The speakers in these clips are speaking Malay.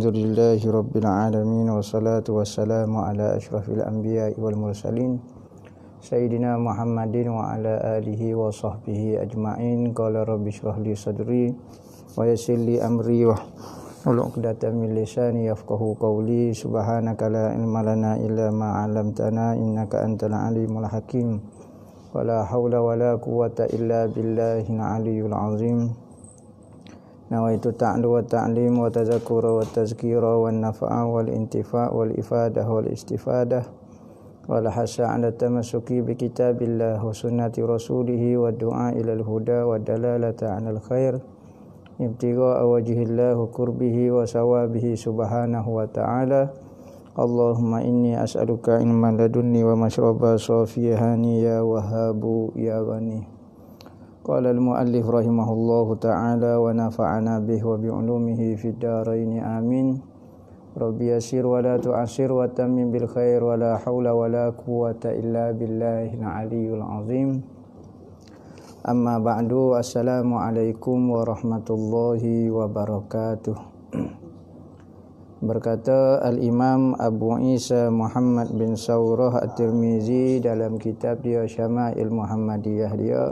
Alhamdulillahi Rabbil Alamin. Wassalatu wassalamu ala ashrafil anbiya wal mursalin Sayyidina Muhammadin wa ala alihi wa sahbihi ajma'in. Qala rabbi shrah li sadri wa yassir li amri wa hlul 'uqdatam min lisani yafqahu qawli. Subhanaka la ilma lana illa ma 'allamtana innaka antal alimul hakim. Wala haula wala quwwata illa billahil aliyyil azim. Nawaitu ta'lu wa ta'lim wa tazakkura wa tazkira wa nafa'a wal intifa' wal ifadah wal istifadah wal hasa 'ala tamassuki bi kitabillah wa sunnati rasulih wa du'a ila al-huda wa dalalata 'ala al-khair ibtigha'a wajhillah qurbihi wa sawabihi subhanahu wa ta'ala. Allahumma inni as'aluka ilman ladunni wa mashraba safiyahani ya wahhabu ya ghani. Qala al-muallif rahimahullahu ta'ala wa nafa'ana bihi wa bi'ulumihi fid dharain amin. Rabbi yassir wa la tu'assir wa tammim bil khair wa la haula wa la quwwata illa billahil aliyyil azim. Amma ba'du, assalamu alaikum warahmatullahi wabarakatuh. Berkata Al-Imam Abu Isa Muhammad bin Sawrah At-Tirmizi dalam kitab dia Syama'il Muhammadiyah dia,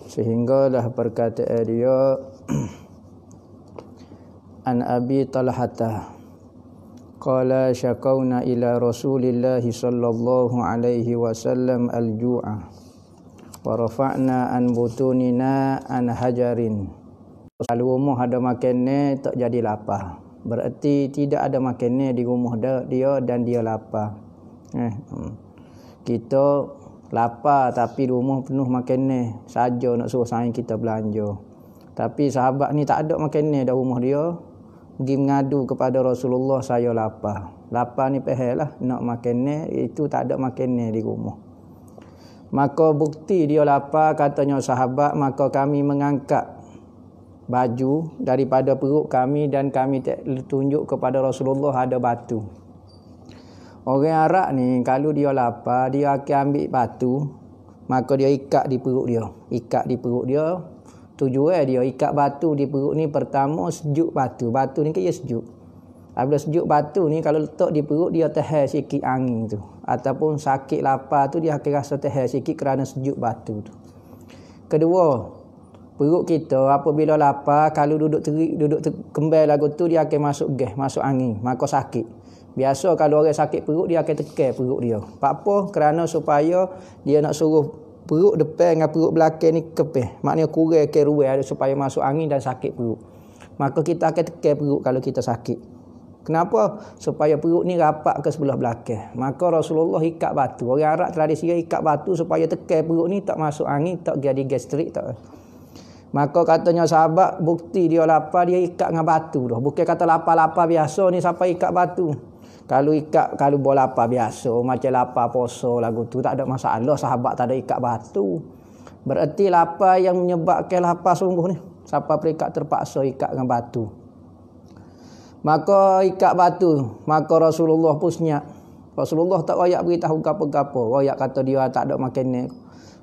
sehinggalah perkataan dia an Abi Talhata qala syakawna ila Rasulillahi sallallahu alaihi wasallam al-ju'a wa rafa'na an butunina an hajarin. Kalau rumah ada makan tak jadi lapar, berarti tidak ada makan di rumah dia dan dia lapar. Kita lapar tapi rumah penuh makanan saja nak suruh saing kita belanja. Tapi sahabat ni tak ada makanan dalam rumah dia, pergi mengadu kepada Rasulullah, saya lapar. Lapar ni pahallah nak makanan, itu tak ada makanan di rumah. Maka bukti dia lapar, katanya sahabat, maka kami mengangkat baju daripada perut kami dan kami tunjuk kepada Rasulullah ada batu. Orang Arab ni kalau dia lapar, dia akan ambil batu, maka dia ikat di perut dia. Ikat di perut dia. Tujuan dia ikat batu di perut ni, pertama sejuk batu. Batu ni kan dia sejuk. Apabila sejuk batu ni, kalau letak di perut dia tahan sikit angin tu. Ataupun sakit lapar tu dia akan rasa tahan sikit kerana sejuk batu tu. Kedua, perut kita apabila lapar, kalau duduk terik, kembali lagu tu, dia akan masuk gas, masuk angin, maka sakit. Biasa kalau orang sakit perut, dia akan tekan perut dia. Apa? Kerana supaya dia nak suruh perut depan dengan perut belakang ni kepeh. Maknanya kurang ke ruang supaya masuk angin dan sakit perut. Maka kita akan tekan perut kalau kita sakit. Kenapa? Supaya perut ni rapat ke sebelah belakang. Maka Rasulullah ikat batu. Orang Arab tradisi dia ikat batu supaya tekan perut ni tak masuk angin, tak jadi gastrik, tak. Maka katanya sahabat, bukti dia lapar, dia ikat dengan batu dah. Bukan kata lapar-lapar biasa ni sampai ikat batu. Kalau ikat, kalau bola lapar biasa, macam lapar puasa lagu tu, tak ada masalah, sahabat tak ada ikat batu. Berarti lapar yang menyebabkan lapar sungguh ni, sampai peringkat terpaksa ikat dengan batu. Maka ikat batu, maka Rasulullah pun senyap. Rasulullah tak royak beritahu apa-apa. Royak kata dia tak ada makanan.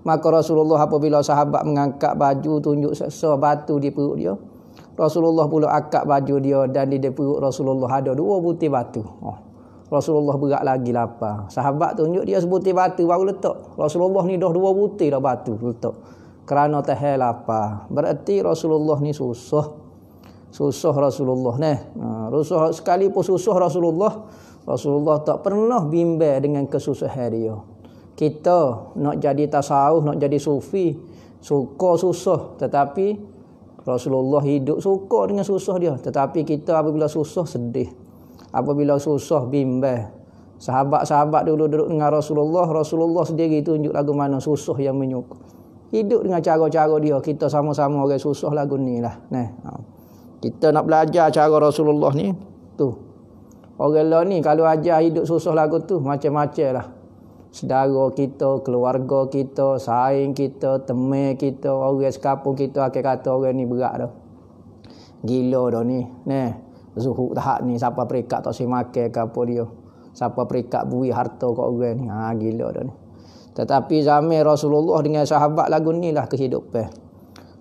Maka Rasulullah apabila sahabat mengangkat baju, tunjuk seksa batu di perut dia, Rasulullah pula angkat baju dia dan di perut Rasulullah ada 2 butir batu. Rasulullah berat lagi lapar. Sahabat tunjuk dia sebutir batu baru letak. Rasulullah ni dah 2 butir dah batu letak. Kerana tahan lapar. Berarti Rasulullah ni susah. Susah Rasulullah ni. Susah sekali pun susah Rasulullah tak pernah bimbang dengan kesusahan dia. Kita nak jadi tasawuf, nak jadi sufi, suka susah, tetapi Rasulullah hidup suka dengan susah dia. Tetapi kita apabila susah sedih, apabila susah bimbang. Sahabat-sahabat dulu duduk dengan Rasulullah sendiri tunjuk lagu mana susah yang menyuka. Hidup dengan cara-cara dia. Kita sama-sama orang susah lagu ni lah. Kita nak belajar cara Rasulullah ni tu. Orang lain ni kalau ajar hidup susah lagu tu, macam-macam lah. Saudara kita, keluarga kita, saing kita, teman kita, orang sekampung kita akan kata orang ni berat dah. Gila dah ni. Zuhud tahap ni, siapa perikat tak si makan ke apa dia. Siapa perikat bui harta kat orang ni. Gila dah ni. Tetapi zaman Rasulullah dengan sahabat lagu ni lah kehidupan.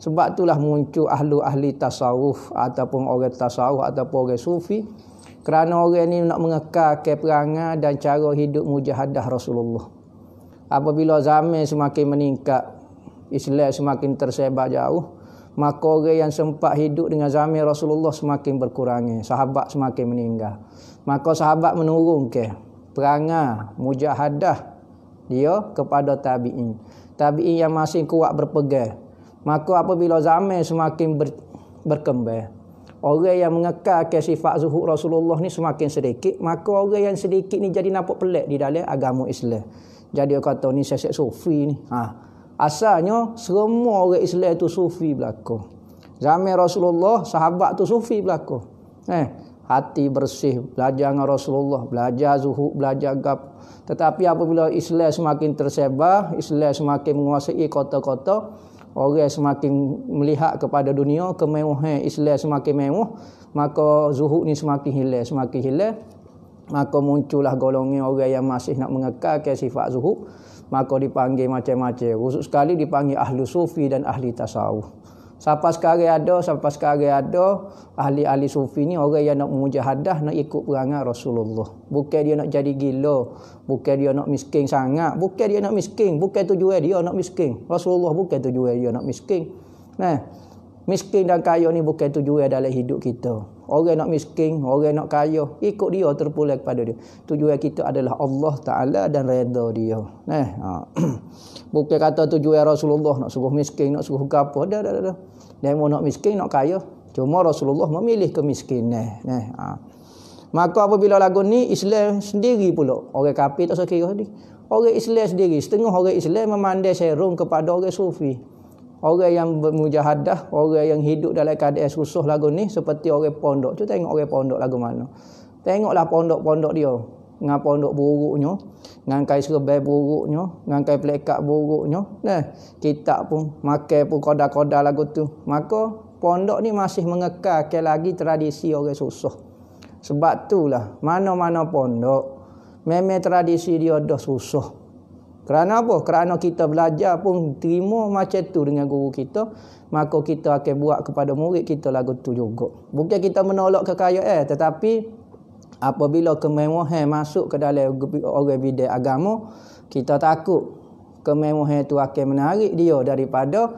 Sebab itulah muncul ahli tasawuf ataupun orang tasawuf ataupun orang sufi. Kerana orang ni nak mengekalkan perangai dan cara hidup mujahadah Rasulullah. Apabila zaman semakin meningkat, Islam semakin tersebar jauh, maka orang yang sempat hidup dengan zaman Rasulullah semakin berkurang, sahabat semakin meninggal. Maka sahabat menurunkan perangai mujahadah dia kepada tabi'in. Tabi'in yang masih kuat berpegang. Maka apabila zaman semakin berkembang, orang yang mengekalkan sifat zuhud Rasulullah ni semakin sedikit, maka orang yang sedikit ni jadi nampak pelik di dalam agama Islam. Jadi dia kata ni sesek sufi ni. Asalnya semua orang Islam tu sufi belaka. Zaman Rasulullah sahabat tu sufi belaka. Hati bersih, belajar dengan Rasulullah, belajar zuhud, belajar gap. Tetapi apabila Islam semakin tersebar, Islam semakin menguasai kota-kota, orang semakin melihat kepada dunia, kemewahan Islam semakin mewah, maka zuhud ni semakin hilang. Maka muncullah golongan orang yang masih nak mengekalkan sifat zuhud, maka dipanggil macam-macam. Khusus sekali dipanggil ahli sufi dan ahli tasawuf. Sampai sekarang ada ahli-ahli sufi ni orang yang nak mujahadah, nak ikut perangai Rasulullah. Bukan dia nak jadi gila, bukan dia nak miskin sangat, bukan dia nak miskin, bukan tujuan dia nak miskin. Rasulullah bukan tujuan dia nak miskin. Miskin dan kaya ni bukan tujuan dalam hidup kita. Orang nak miskin, orang nak kaya, ikut dia, terpulang kepada dia. Tujuan kita adalah Allah Ta'ala dan redha dia. Bukan kata tujuan Rasulullah nak suruh miskin, nak suruh apa. Dah. Dia mau nak miskin, nak kaya. Cuma Rasulullah memilih kemiskinan. Maka apabila lagu ni, Islam sendiri pula. Orang kafir tak sekira ni. Orang Islam sendiri. Setengah orang Islam memandai serong kepada orang sufi. Orang yang bermujahadah, orang yang hidup dalam keadaan susah lagu ni seperti orang pondok. Cuba tengok orang pondok lagu mana. Tengoklah pondok-pondok dia. Dengan pondok buruknya, dengan kai serbai buruknya, dengan kai pelekat buruknya. Kitab pun, makan pun koda-koda lagu tu. Maka pondok ni masih mengekalkan lagi tradisi orang susah. Sebab itulah mana-mana pondok memang tradisi dia dah susah. Kerana apa? Kerana kita belajar pun terima macam tu dengan guru kita, maka kita akan buat kepada murid kita lagu tu juga. Bukan kita menolak kekayaan, tetapi apabila kemewahan masuk ke dalam orang bidang agama, kita takut kemewahan itu akan menarik dia daripada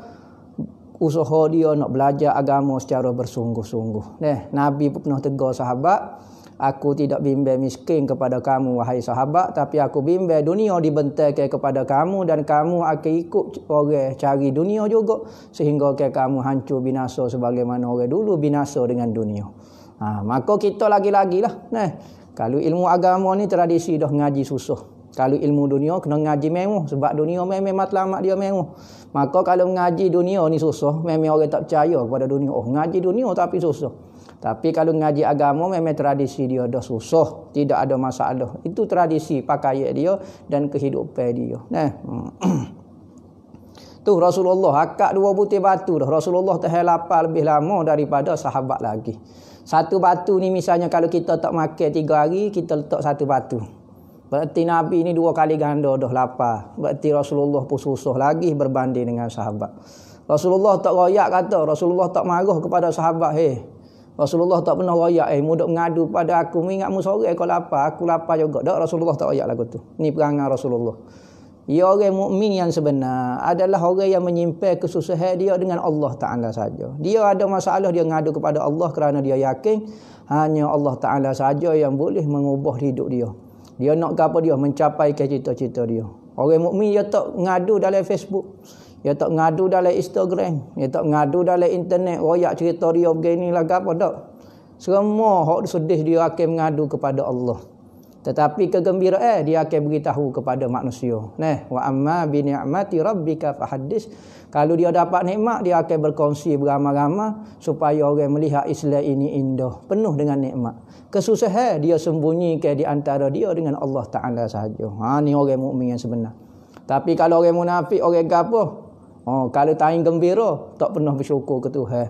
usaha dia nak belajar agama secara bersungguh-sungguh. Nabi pun pernah tegur sahabat, aku tidak bimbang miskin kepada kamu wahai sahabat, tapi aku bimbang dunia dibentangkan kepada kamu dan kamu akan ikut orang cari dunia juga sehingga kamu hancur binasa sebagaimana orang dulu binasa dengan dunia. Maka kita lagi-lagilah. Kalau ilmu agama ni tradisi dah ngaji susah. Kalau ilmu dunia kena ngaji mewah sebab dunia memang matlamat dia mewah. Maka kalau ngaji dunia ni susah, memang orang tak percaya kepada dunia. Oh, ngaji dunia tapi susah. Tapi kalau ngaji agama memang tradisi dia dah susah, tidak ada masalah. Itu tradisi pakaian dia dan kehidupan dia. Tu Rasulullah akak 2 butir batu dah. Rasulullah tahan lapar lebih lama daripada sahabat lagi. Satu batu ni misalnya kalau kita tak makan 3 hari, kita letak satu batu. Berarti Nabi ni 2 kali ganda dah lapar. Berarti Rasulullah pun susah lagi berbanding dengan sahabat. Rasulullah tak royak kata, Rasulullah tak marah kepada sahabat. Rasulullah tak pernah royak, mudak mengadu pada aku, ingatmu sore kau lapar, aku lapar juga. Tak, Rasulullah tak royak lagu tu. Ni perangai Rasulullah. Ya, orang mukmin yang sebenar adalah orang yang menyimpan kesusahan dia dengan Allah Ta'ala saja. Dia ada masalah, dia ngadu kepada Allah kerana dia yakin hanya Allah Ta'ala saja yang boleh mengubah hidup dia. Dia nak apa dia mencapai cita-cita dia. Orang mukmin dia tak ngadu dalam Facebook, dia tak ngadu dalam Instagram, dia tak ngadu dalam internet royak cerita dia beginilah apa tak. Semua hak sedih dia akan mengadu kepada Allah. Tetapi kegembiraan dia akan beritahu kepada manusia. Wa amma bi ni'mati rabbika fahaddis. Kalau dia dapat nikmat, dia akan berkongsi beramai-ramai supaya orang melihat Islam ini indah, penuh dengan nikmat. Kesusahan dia sembunyikan di antara dia dengan Allah Ta'ala sahaja. Ni orang mukmin yang sebenar. Tapi kalau orang munafik, orang gapo, kalau taing gembira, tak pernah bersyukur ke Tuhan.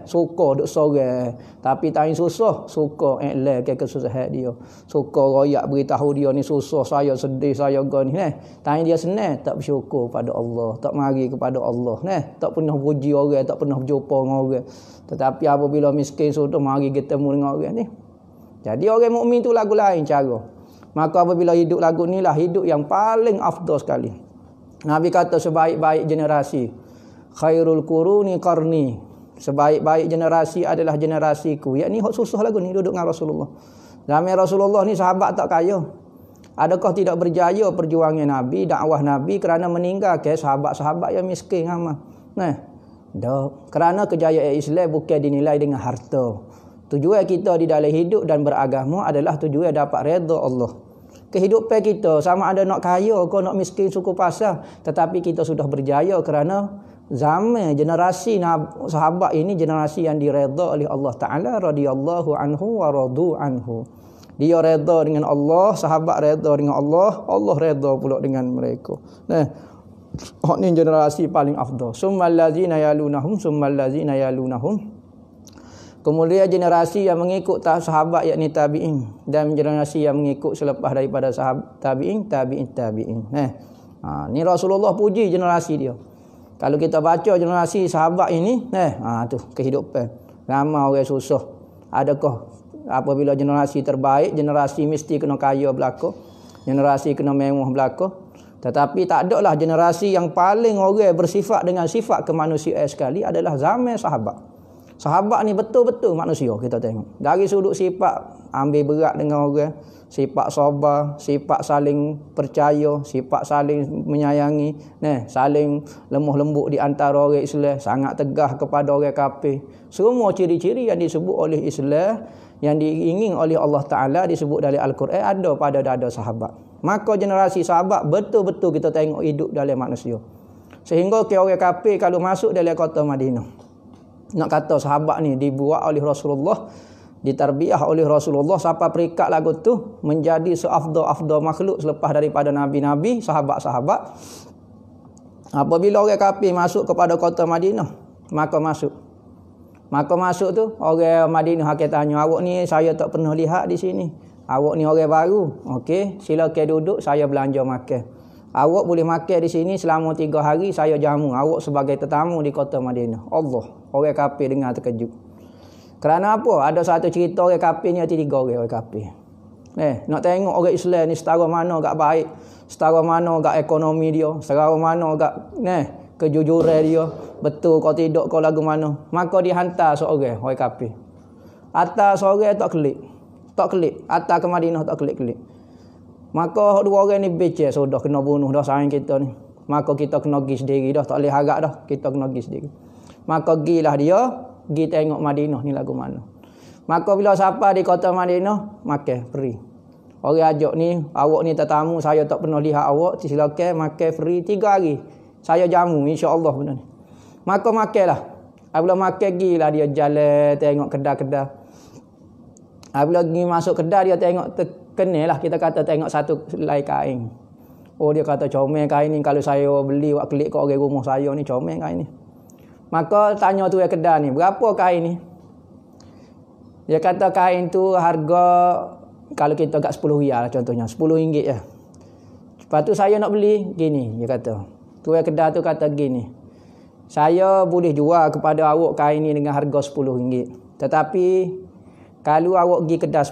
Suka duk sore. Tapi time susah, suka iklan ke kesusahan dia. Suka royak beritahu dia ni susah, saya sedih, saya gani. Time dia senang, tak bersyukur pada Allah, tak mari kepada Allah. Tak pernah puji orang, tak pernah berjumpa dengan orang. Tetapi apabila miskin sudah mari ketemu dengan orang ni. Jadi orang mukmin tu lagu lain cara. Maka apabila hidup lagu ni lah hidup yang paling afdal sekali. Nabi kata sebaik-baik generasi, khairul quruni qarni. Sebaik-baik generasi adalah generasiku. Yakni hak susah lagu ni duduk dengan Rasulullah. Zaman Rasulullah ni sahabat tak kaya. Adakah tidak berjaya perjuangan Nabi, dakwah Nabi kerana meninggalkan sahabat-sahabat yang miskin amat? Kerana kejayaan Islam bukan dinilai dengan harta. Tujuan kita di dalam hidup dan beragama adalah tujuan dapat redha Allah. Kehidupan kita sama ada nak kaya atau nak miskin suku pasar, tetapi kita sudah berjaya kerana zaman generasi sahabat ini generasi yang diredha oleh Allah Ta'ala radhiyallahu anhu wa radu anhu. Dia redha dengan Allah, sahabat redha dengan Allah, Allah redha pula dengan mereka. Ini generasi paling afdal. Summal ladzina yalunahum, summal ladzina yalunahum. Kemudian generasi yang mengikut sahabat yakni tabi'in, dan generasi yang mengikut selepas daripada sahabat tabi'in. Ni Rasulullah puji generasi dia. Kalau kita baca generasi sahabat ini, tu kehidupan. Ramai orang susah. Adakah apabila generasi terbaik, generasi mesti kena kaya belaka, generasi kena mewah belaka. Tetapi tak adalah generasi yang paling orang bersifat dengan sifat kemanusiaan sekali adalah zaman sahabat. Sahabat ni betul-betul manusia kita tengok. Dari sudut sifat ambil berat dengan orang, sifat sabar, sifat saling percaya, sifat saling menyayangi, saling lemah lembut di antara orang Islam, sangat tegas kepada orang kafir. Semua ciri-ciri yang disebut oleh Islam, yang diingin oleh Allah Ta'ala disebut dalam Al-Quran ada pada dada sahabat. Maka generasi sahabat betul-betul kita tengok hidup dalam manusia. Sehingga orang kafir kalau masuk dalam kota Madinah, nak kata sahabat ni dibuat oleh Rasulullah, ditarbiah oleh Rasulullah sampai peringkat lagu tu menjadi seafdal-afdal makhluk selepas daripada nabi-nabi, sahabat-sahabat. Apabila orang kafir masuk kepada kota Madinah, maka masuk tu orang Madinah akan tanya, awak ni saya tak pernah lihat di sini. Awak ni orang baru. Okey, silakan duduk, saya belanja makan. Awak boleh makan di sini selama 3 hari, saya jamu awak sebagai tetamu di kota Madinah. Allah, orang kafir dengar terkejut. Kerana apa? Ada satu cerita orang kafir ni ada 3 orang kafir. Nak tengok orang Islam ni setara mana agak baik, setara mana agak ekonomi dia, setara mana agak kejujuran dia, betul kau tidak kau lagu mana. Maka dihantar seorang orang kafir. Atas seorang tak klik. Atas ke Madinah tak klik. Maka 2 orang ni becek sudah kena bunuh dah saing kita ni. Maka kita kena pergi sendiri dah, tak boleh harap dah, kita kena pergi sendiri. Maka gilah dia, pergi tengok Madinah ni lagu mana. Maka bila sampai di kota Madinah, makan free. Orang ajak ni, awak ni tetamu, saya tak pernah lihat awak, silakan makan free 3 hari. Saya jamu insya-Allah benda ni. Maka makanlah. Apabila makan gilah dia jalan tengok kedai-kedai. Apabila pergi masuk kedai dia tengok kenalah, kita kata tengok satu helai kain. Oh, dia kata comel kain ni, kalau saya beli buat klik kat orang rumah saya ni, comel kain ni. Maka tanya tu yang kedai ni, berapa kain ni? Dia kata kain tu harga kalau kita kat 10 riyal contohnya, 10 ringgit je. Lepas tu saya nak beli gini, dia kata. Tu yang kedai tu kata gini, saya boleh jual kepada awak kain ni dengan harga 10 ringgit. Tetapi kalau awak pergi kedai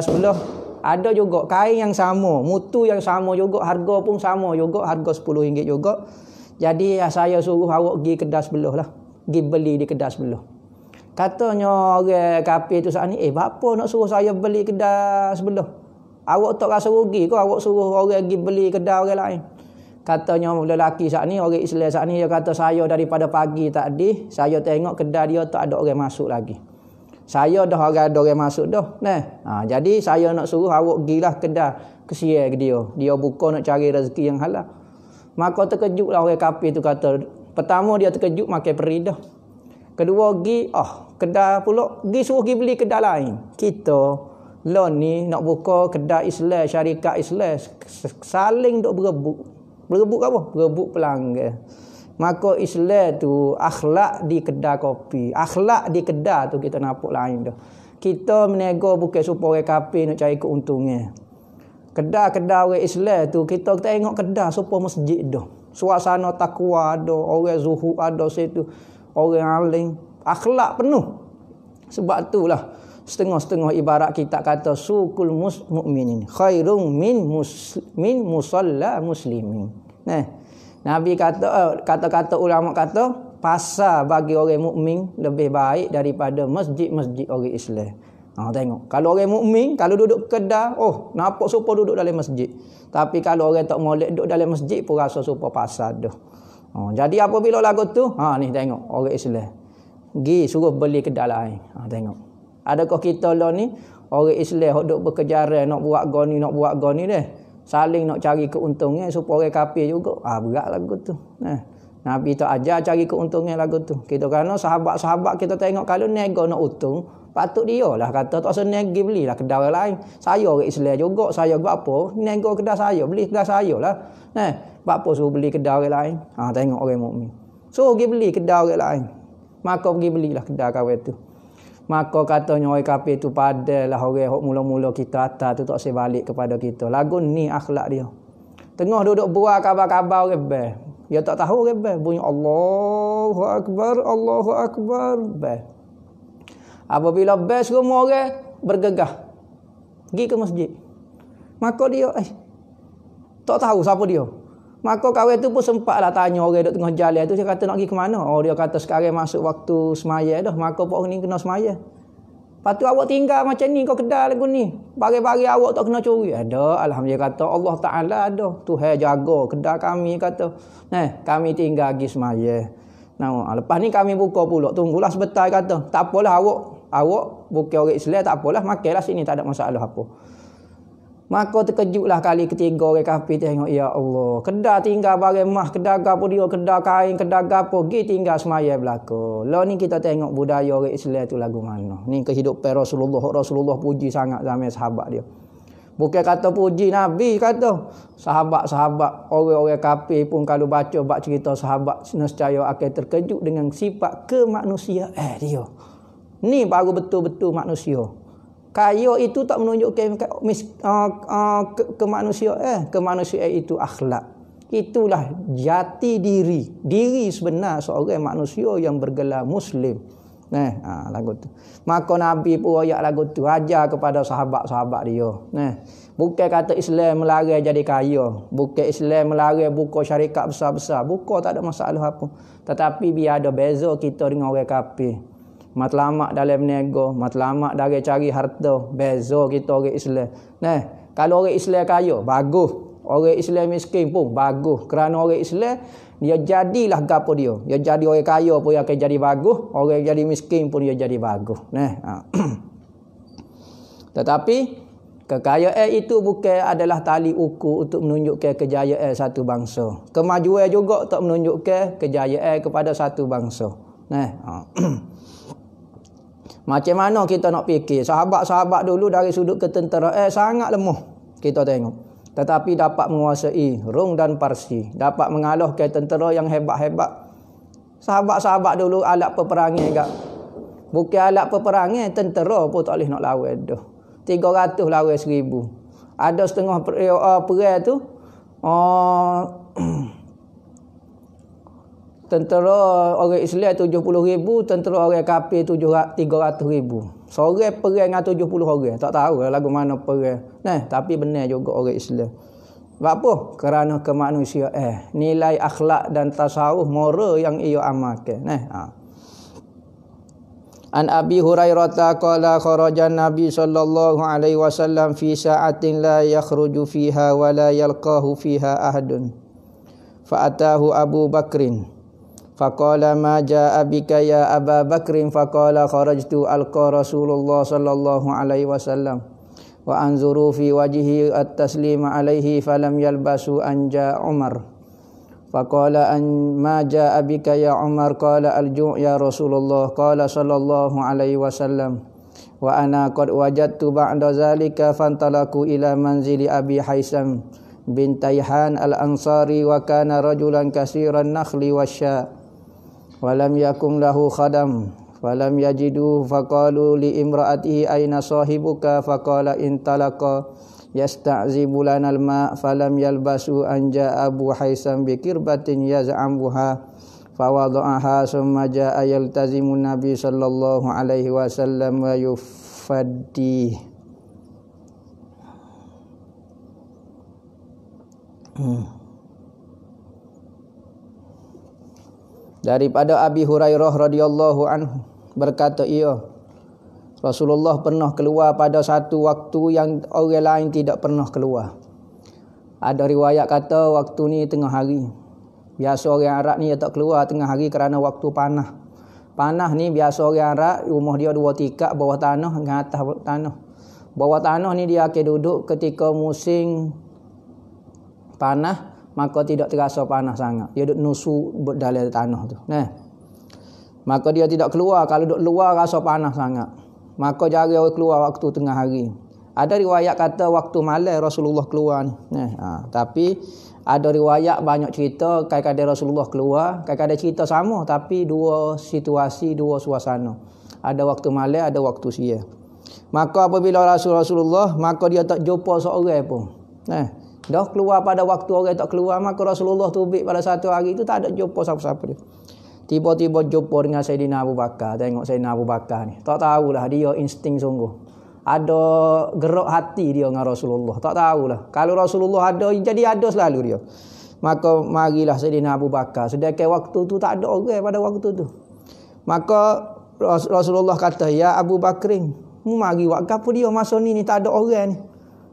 sebelah ada juga kain yang sama, mutu yang sama juga, harga pun sama juga, harga 10 ringgit juga. Jadi saya suruh awak pergi kedai sebelah lah, pergi beli di kedai sebelah. Katanya orang kafir tu saat ni, bapa nak suruh saya beli kedai sebelah? Awak tak rasa rugi ke awak suruh orang pergi beli kedai orang lain? Katanya lelaki saat ni, orang Islam saat ni, dia kata saya daripada pagi tadi, saya tengok kedai dia tak ada orang masuk lagi. Saya dah ada orang masuk dah. Jadi saya nak suruh awak pergilah kedai, kesian ke dia. Dia buka nak cari rezeki yang halal. Maka terkejutlah orang kafir tu kata. Pertama dia terkejut makan peri dah. Kedua pergi, kedai pula, pergi suruh pergi beli kedai lain. Kita lah ni nak buka kedai Islam, syarikat Islam, saling duk berebut. Berebut apa? Berebut pelanggan. Maka Islam tu akhlak di kedai kopi. Akhlak di kedai tu kita nampak lain dah. Kita menego bukan supaya orang kafir nak cari keuntungan. Kedai-kedai orang Islam tu kita tengok kedai supaya masjid dah. Suasana takwa ada, orang zuhud ada situ, orang alim, akhlak penuh. Sebab itulah setengah-setengah ibarat kita kata sukul mukminin khairum min musalla muslimin. Nabi kata kata-kata ulama kata pasar bagi orang mukmin lebih baik daripada masjid-masjid orang Islam. Tengok. Kalau orang mukmin kalau duduk kedai, nampak supa duduk dalam masjid. Tapi kalau orang tak molek duduk dalam masjid pun rasa supa pasar dah. Jadi apabila lagu tu, ni tengok orang Islam. Gi suruh beli kedai lain. Tengok. Adakah kita lah ni orang Islam hok duk berkejaran nak buat goni deh. Saling nak cari keuntungan supaya orang kafir juga. Berat lagu tu. Nabi tak ajar cari keuntungan lagu tu. Kita kerana sahabat-sahabat kita tengok kalau nego nak untung, patut dia lah kata tak usah nego belilah kedai orang lain. Saya orang Islam juga, saya buat apa? Nego kedai saya, beli kedai saya lah. Buat apa suruh beli kedai orang lain? Tengok orang mukmin. Suruh pergi beli kedai orang lain. Maka pergi belilah kedai kawan tu. Maka katanya orang kafir tu padalah orang hok mula-mula kita atas tu tak sebalik kepada kita. Lagu ni akhlak dia. Tengah duduk buat kabar-kabar rebel. Dia tak tahu rebel. Bunyi Allahu Akbar, Allahu Akbar. Bel. Apabila bel semua orang bergegah. Pergi ke masjid. Maka dia tak tahu siapa dia. Maka kawan tu pun sempatlah tanya orang duduk tengah jalan tu. Dia kata nak pergi ke mana? Dia kata sekarang masuk waktu semaya dah. Maka pok ni kena semaya. Lepas tu awak tinggal macam ni kau kedai lagu ni. Bagi-bagi awak tak kena curi. Ada. Alhamdulillah kata Allah Ta'ala ada. Tuhan jaga kedai kami kata. Kami tinggal pergi semaya. Lepas ni kami buka pula. Tunggulah sebentar kata. Tak apalah awak bukan orang Islam tak apalah. Makanlah sini tak ada masalah apa. Maka terkejutlah kali ketiga orang kafir tengok, ya Allah, kedai tinggal barang mah, kedai gapo dia, kedai kain, kedai gapo, pergi tinggal semaya belaka. Lah ni kita tengok budaya orang Islam tu lagu mana. Ni kehidupan Rasulullah puji sangat zaman sahabat dia. Bukan kata puji Nabi kata. Sahabat-sahabat orang-orang kafir pun kalau baca bab cerita sahabat nescaya akan terkejut dengan sifat kemanusiaan dia. Ni baru betul-betul manusia. Kaya itu tak menunjukkan kemanusiaan. Kemanusiaan itu akhlak. Itulah jati diri. Diri sebenar seorang manusia yang bergelar Muslim. Lagu tu. Maka Nabi pun ayat lagu tu ajar kepada sahabat-sahabat dia. Bukan kata Islam melarang jadi kaya. Bukan Islam melarang buka syarikat besar-besar. Buka tak ada masalah apa. Tetapi biar ada beza kita dengan orang kafir. Matlamat dalam nego, matlamat dari cari harta, beza kita orang Islam. Kalau orang Islam kaya, bagus. Orang Islam miskin pun bagus. Kerana orang Islam, dia jadilah gapo dia. Dia jadi orang kaya pun dia akan jadi bagus. Orang yang jadi miskin pun dia jadi bagus. Tetapi, kekayaan itu bukan adalah tali ukur untuk menunjukkan kejayaan satu bangsa. Kemajuan juga tak menunjukkan kejayaan kepada satu bangsa. Macam mana kita nak fikir? Sahabat-sahabat dulu dari sudut ketenteraan sangat lemah. Kita tengok. Tetapi dapat menguasai Rom dan Parsi. Dapat mengalahkan tentera yang hebat-hebat. Sahabat-sahabat dulu alat peperangan agak. Bukan alat peperangan, tentera pun tak boleh nak lawan dah. 300 lawan 1000. Ada setengah perang tu. Tentera orang Islam 70,000, tentera orang kafir 300,000. Seorang perang dengan 70 orang. Tak tahu lagu mana perang. Tapi benar juga orang Islam. Sebab apa? Kerana kemanusiaan. Nilai akhlak dan tasawuf moral yang ia amalkan. An Abi Hurairah qala kharaja Nabi sallallahu alaihi wasallam fi sa'atin la yakhruju fiha wa la yalqahu fiha ahadun. Fa'atahu Abu Bakrin. Faqala ma jaa bika ya Aba Bakrin faqala kharajtu alqa Rasulullah sallallahu alaihi wasallam wa anzuru fi wajhi at-taslim alaihi falam yalbasu an jaa Umar faqala an ma jaa bika ya Umar qala al-ju' ya Rasulullah qala sallallahu alaihi wasallam wa ana qad wajadtu ba'da zalika fantalaku ila manzili Abi Haisam bin Tayhan al-Ansari wa kana rajulan katsiran nakhli wasya wa lam yakun lahu khadam falam yajidu faqalu li imraatihi aina sahibuka faqala intalaqa yasta'zibu lana al-ma' falam yalbasu an ja'a Abu Haisam bi kirbatin yaz'amuha fawada'aha summa ja'a yaltazimu Nabi sallallahu alaihi wasallam wa yufaddi. Daripada Abi Hurairah radhiyallahu anhu berkata ia, Rasulullah pernah keluar pada satu waktu yang orang lain tidak pernah keluar. Ada riwayat kata waktu ni tengah hari. Biasa orang Arab ni dia tak keluar tengah hari kerana waktu panah. Panah ni biasa orang Arab rumah dia 2 tikap bawah tanah dengan atas tanah. Bawah tanah ni dia akan duduk ketika musim panah, maka tidak terasa panas sangat. Dia duduk nusuk dalam tanah tu. Nah. Maka dia tidak keluar. Kalau duduk luar rasa panas sangat. Maka jarang orang keluar waktu tengah hari. Ada riwayat kata waktu malam Rasulullah keluar ni. Nah, tapi ada riwayat banyak cerita kadang-kadang Rasulullah keluar, kadang-kadang cerita sama tapi dua situasi, dua suasana. Ada waktu malam, ada waktu siang. Maka apabila Rasulullah, maka dia tak jumpa seorang pun. Nah, dah keluar pada waktu orang tak keluar, maka Rasulullah tubik pada satu hari itu tak ada jumpa siapa-siapa dia. Tiba-tiba jumpa dengan Sayyidina Abu Bakar. Tengok Sayyidina Abu Bakar ni. Tak tahulah dia insting sungguh. Ada gerak hati dia dengan Rasulullah. Tak tahulah. Kalau Rasulullah ada, jadi ada selalu dia. Maka marilah Sayyidina Abu Bakar. Sedangkan waktu tu tak ada orang pada waktu tu. Maka Rasulullah kata, ya Abu Bakrin, mari buat apa dia masa ni tak ada orang ni.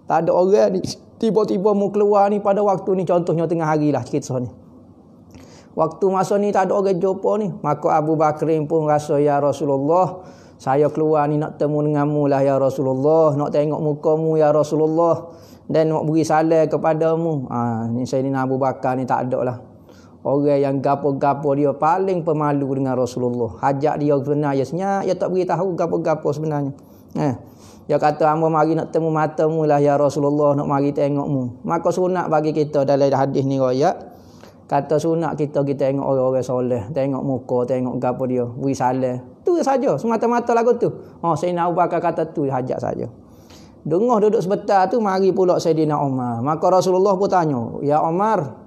Tak ada orang ni. Tiba-tiba mu keluar ni pada waktu ni, contohnya tengah hari lah cerita ni. Waktu masa ni tak ada orang jumpa ni. Maka Abu Bakrin pun rasa, ya Rasulullah, saya keluar ni nak temu denganmu lah ya Rasulullah. Nak tengok mukamu ya Rasulullah. Dan nak beri salam kepadamu. Ni Sayyidina Abu Bakar ni tak ada lah. Orang yang gapo-gapo dia paling pemalu dengan Rasulullah. Hajat dia sebenarnya senyap, dia tak beritahu gapo-gapo sebenarnya. Dia kata, hamba mari nak temu matamu lah ya Rasulullah, nak mari tengokmu. Maka sunat bagi kita dalam hadis ni royak. Kata sunat kita tengok orang-orang soleh. Tengok muka, tengok gapo dia. Beri salam. Tu saja, semata-mata lagu tu. Sayyidina Abu Bakar kata tu hajat saja. Dengar duduk sebentar tu, mari pula Sayyidina Umar. Maka Rasulullah pun tanya, ya Umar,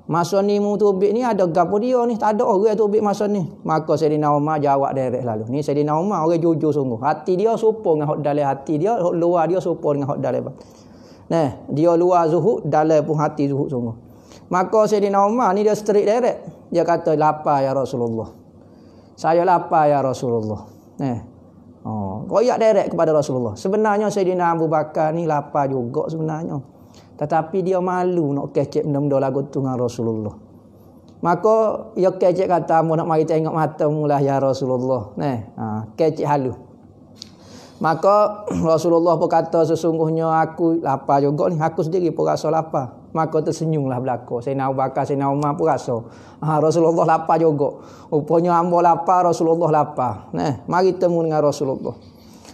masa ni mu tubik ni ada gapo dia ni? Tak ada orang tubik masa ni. Maka Sayyidina Umar jawab direct lalu. Ni Sayyidina Umar orang jujur sungguh. Hati dia serupa dengan hak dalam hati dia, hak luar dia serupa dengan hak dalam. Nah, dia luar zuhud, dalam pun hati zuhud sungguh. Maka Sayyidina Umar ni dia straight direct. Dia kata, lapar ya Rasulullah. Saya lapar ya Rasulullah. Koyak direct kepada Rasulullah. Sebenarnya Sayyidina Abu Bakar ni lapar juga sebenarnya. Tetapi dia malu nak kecek benda-benda lagu tu dengan Rasulullah. Maka dia kecek kata, mau nak mari tengok matamu lah ya Rasulullah. Kecek halu. Maka Rasulullah pun kata, sesungguhnya aku lapar juga ni. Aku sendiri pun rasa lapar. Maka tersenyumlah belaka. Sayyidina Abu Bakar, Sayyidina Umar pun rasa. Rasulullah lapar juga. Rupanya hamba lapar, Rasulullah lapar. Mari temu dengan Rasulullah.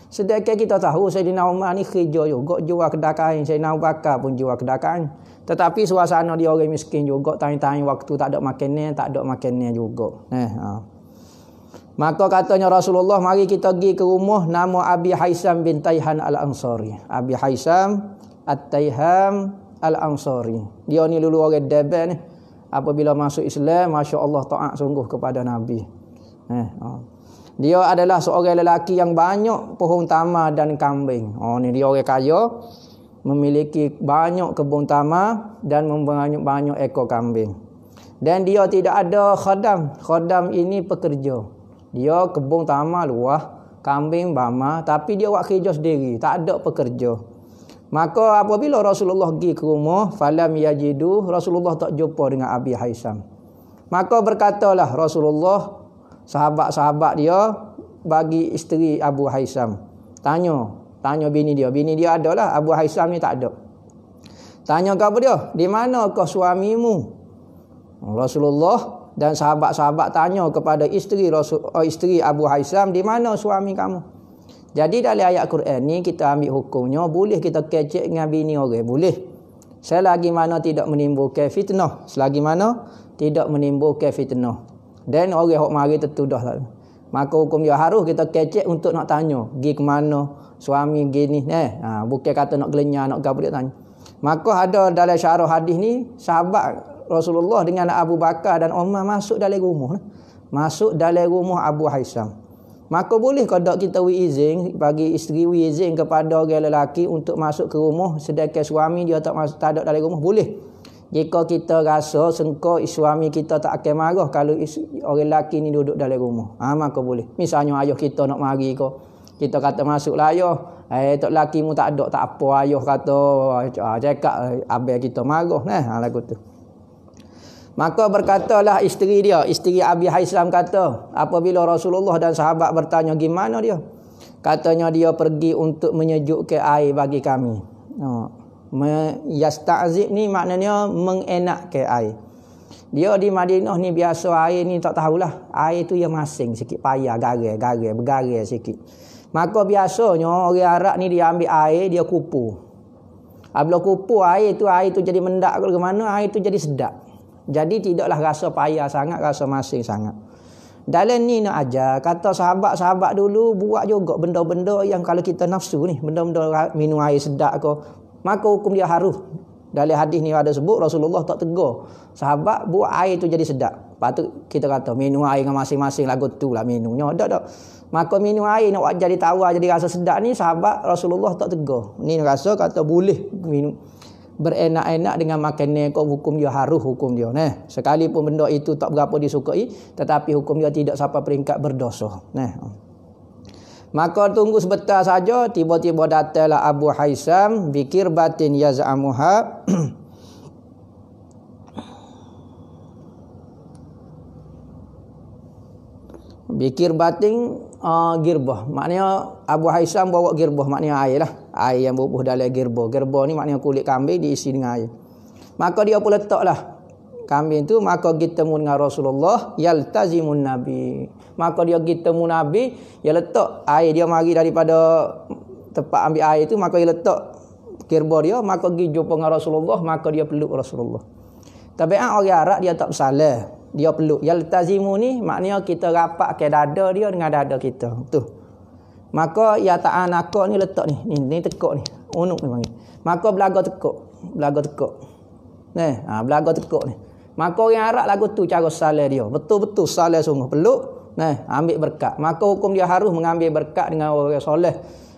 Sedangkan kita tahu Sayyidina Umar ni kerja juga, jual kedai kain. Sayyidina Abu Bakar pun jual kedai kain. Tetapi suasana dia orang miskin juga. Tanya-tanya waktu tak ada makannya juga. Maka katanya Rasulullah, mari kita pergi ke rumah nama Abi Haisam bin Tayhan al-Ansari. Abi Haisam at-Tayham al-Ansari. Dia ni dulu orang Daban ni. Apabila masuk Islam, Masya Allah taat sungguh kepada Nabi. Dia adalah seorang lelaki yang banyak pohon tamar dan kambing. Ni dia orang kaya, memiliki banyak kebun tamar dan banyak ekor kambing. Dan dia tidak ada khadam. Khadam ini pekerja. Dia kebun tamar luah, kambing bama, tapi dia buat kerja sendiri, tak ada pekerja. Maka apabila Rasulullah pergi ke rumah, falam yajidu, Rasulullah tak jumpa dengan Abi Haisam. Maka berkatalah Rasulullah, sahabat-sahabat dia bagi isteri Abu Haisam. Tanya bini dia. Bini dia adalah Abu Haisam ni tak ada. Tanya ke apa dia? Di manakah suamimu? Rasulullah dan sahabat-sahabat tanya kepada isteri Abu Haisam, di mana suami kamu? Jadi dalam ayat Quran ni kita ambil hukumnya, boleh kita kecek dengan bini orang, boleh. Selagi mana tidak menimbulkan fitnah. Selagi mana tidak menimbulkan fitnah. Dan orang hok mari tertuduh tak. Maka hukum dia harus kita kecek untuk nak tanya. Pergi ke mana? Suami gini. Bukan kata nak gelenyar, nak gapo dia tanya. Maka ada dalam syarah hadis ni, sahabat Rasulullah dengan Abu Bakar dan Umar masuk dalam rumah. Masuk dalam rumah Abu Haisam. Maka boleh kalau kita izin, bagi isteri izin kepada orang lelaki untuk masuk ke rumah sedangkan suami dia tak ada dalam rumah, boleh. Jika kita rasa sengkau suami kita tak akan marah kalau orang lelaki ni duduk dalam rumah. Maka boleh. Misalnya ayah kita nak mari ke, kita kata masuklah ayah. Tok lelaki mu tak ada, tak apa ayah kata cakap abang kita marah. Lagu tu. Maka berkatalah isteri dia, isteri Abi Haisam kata, apabila Rasulullah dan sahabat bertanya gimana dia? Katanya dia pergi untuk menyejukkan air bagi kami. Yasta'zib ni maknanya mengenakkan air. Dia di Madinah ni biasa air ni tak tahulah. Air tu yang masing sikit, payah, bergarai sikit. Maka biasanya orang Arab ni dia ambil air, dia kupu. Apabila kupu air tu jadi mendak ke mana, air tu jadi sedap. Jadi tidaklah rasa payah sangat, rasa masing sangat. Dalam ni nak ajar, kata sahabat-sahabat dulu buat juga benda-benda yang kalau kita nafsu ni, benda-benda minum air sedap ke, maka hukum dia harus. Dalam hadis ni ada sebut Rasulullah tak tegur sahabat buat air tu jadi sedap. Patut kita kata minum air dengan masing-masing lagu tu lah minumnya. Tak. Maka minum air nak jadi tawar jadi rasa sedap ni sahabat Rasulullah tak tegur. Ni rasa kata boleh minum berenak-enak dengan makanan kau, hukum dia harus hukum dia. Sekalipun benda itu tak berapa disukai, tetapi hukum dia tidak sampai peringkat berdosa. Maka tunggu sebentar saja, tiba-tiba datanglah Abu Haisam bikir batin yaz'amuha. Bikir batin girbah. Maknanya Abu Haisam bawa girbah, maknanya air lah. Air yang berbuh dalam girbah. Girbah ni maknanya kulit kambing diisi dengan air. Maka dia pun letaklah kambing tu, maka kita temu dengan Rasulullah yaltazimun nabi. Maka dia kita temu Nabi, dia letak air dia mari daripada tempat ambil air tu, maka dia letak girbah dia, maka pergi jumpa dengan Rasulullah, maka dia peluk Rasulullah. Tabiat orang Arab dia tak bersalah, dia peluk. Yaltazimu ni maknanya kita rapat ke dada dia dengan dada kita. Tu. Maka ya ta'anaka ni letak ni tekuk ni. Unuk ni panggil. Maka belaga tekuk. Belaga tekuk ni. Maka orang Arab lagu tu cara salah dia. Betul-betul salah sungguh peluk. Ambil berkat. Maka hukum dia harus mengambil berkat dengan orang soleh.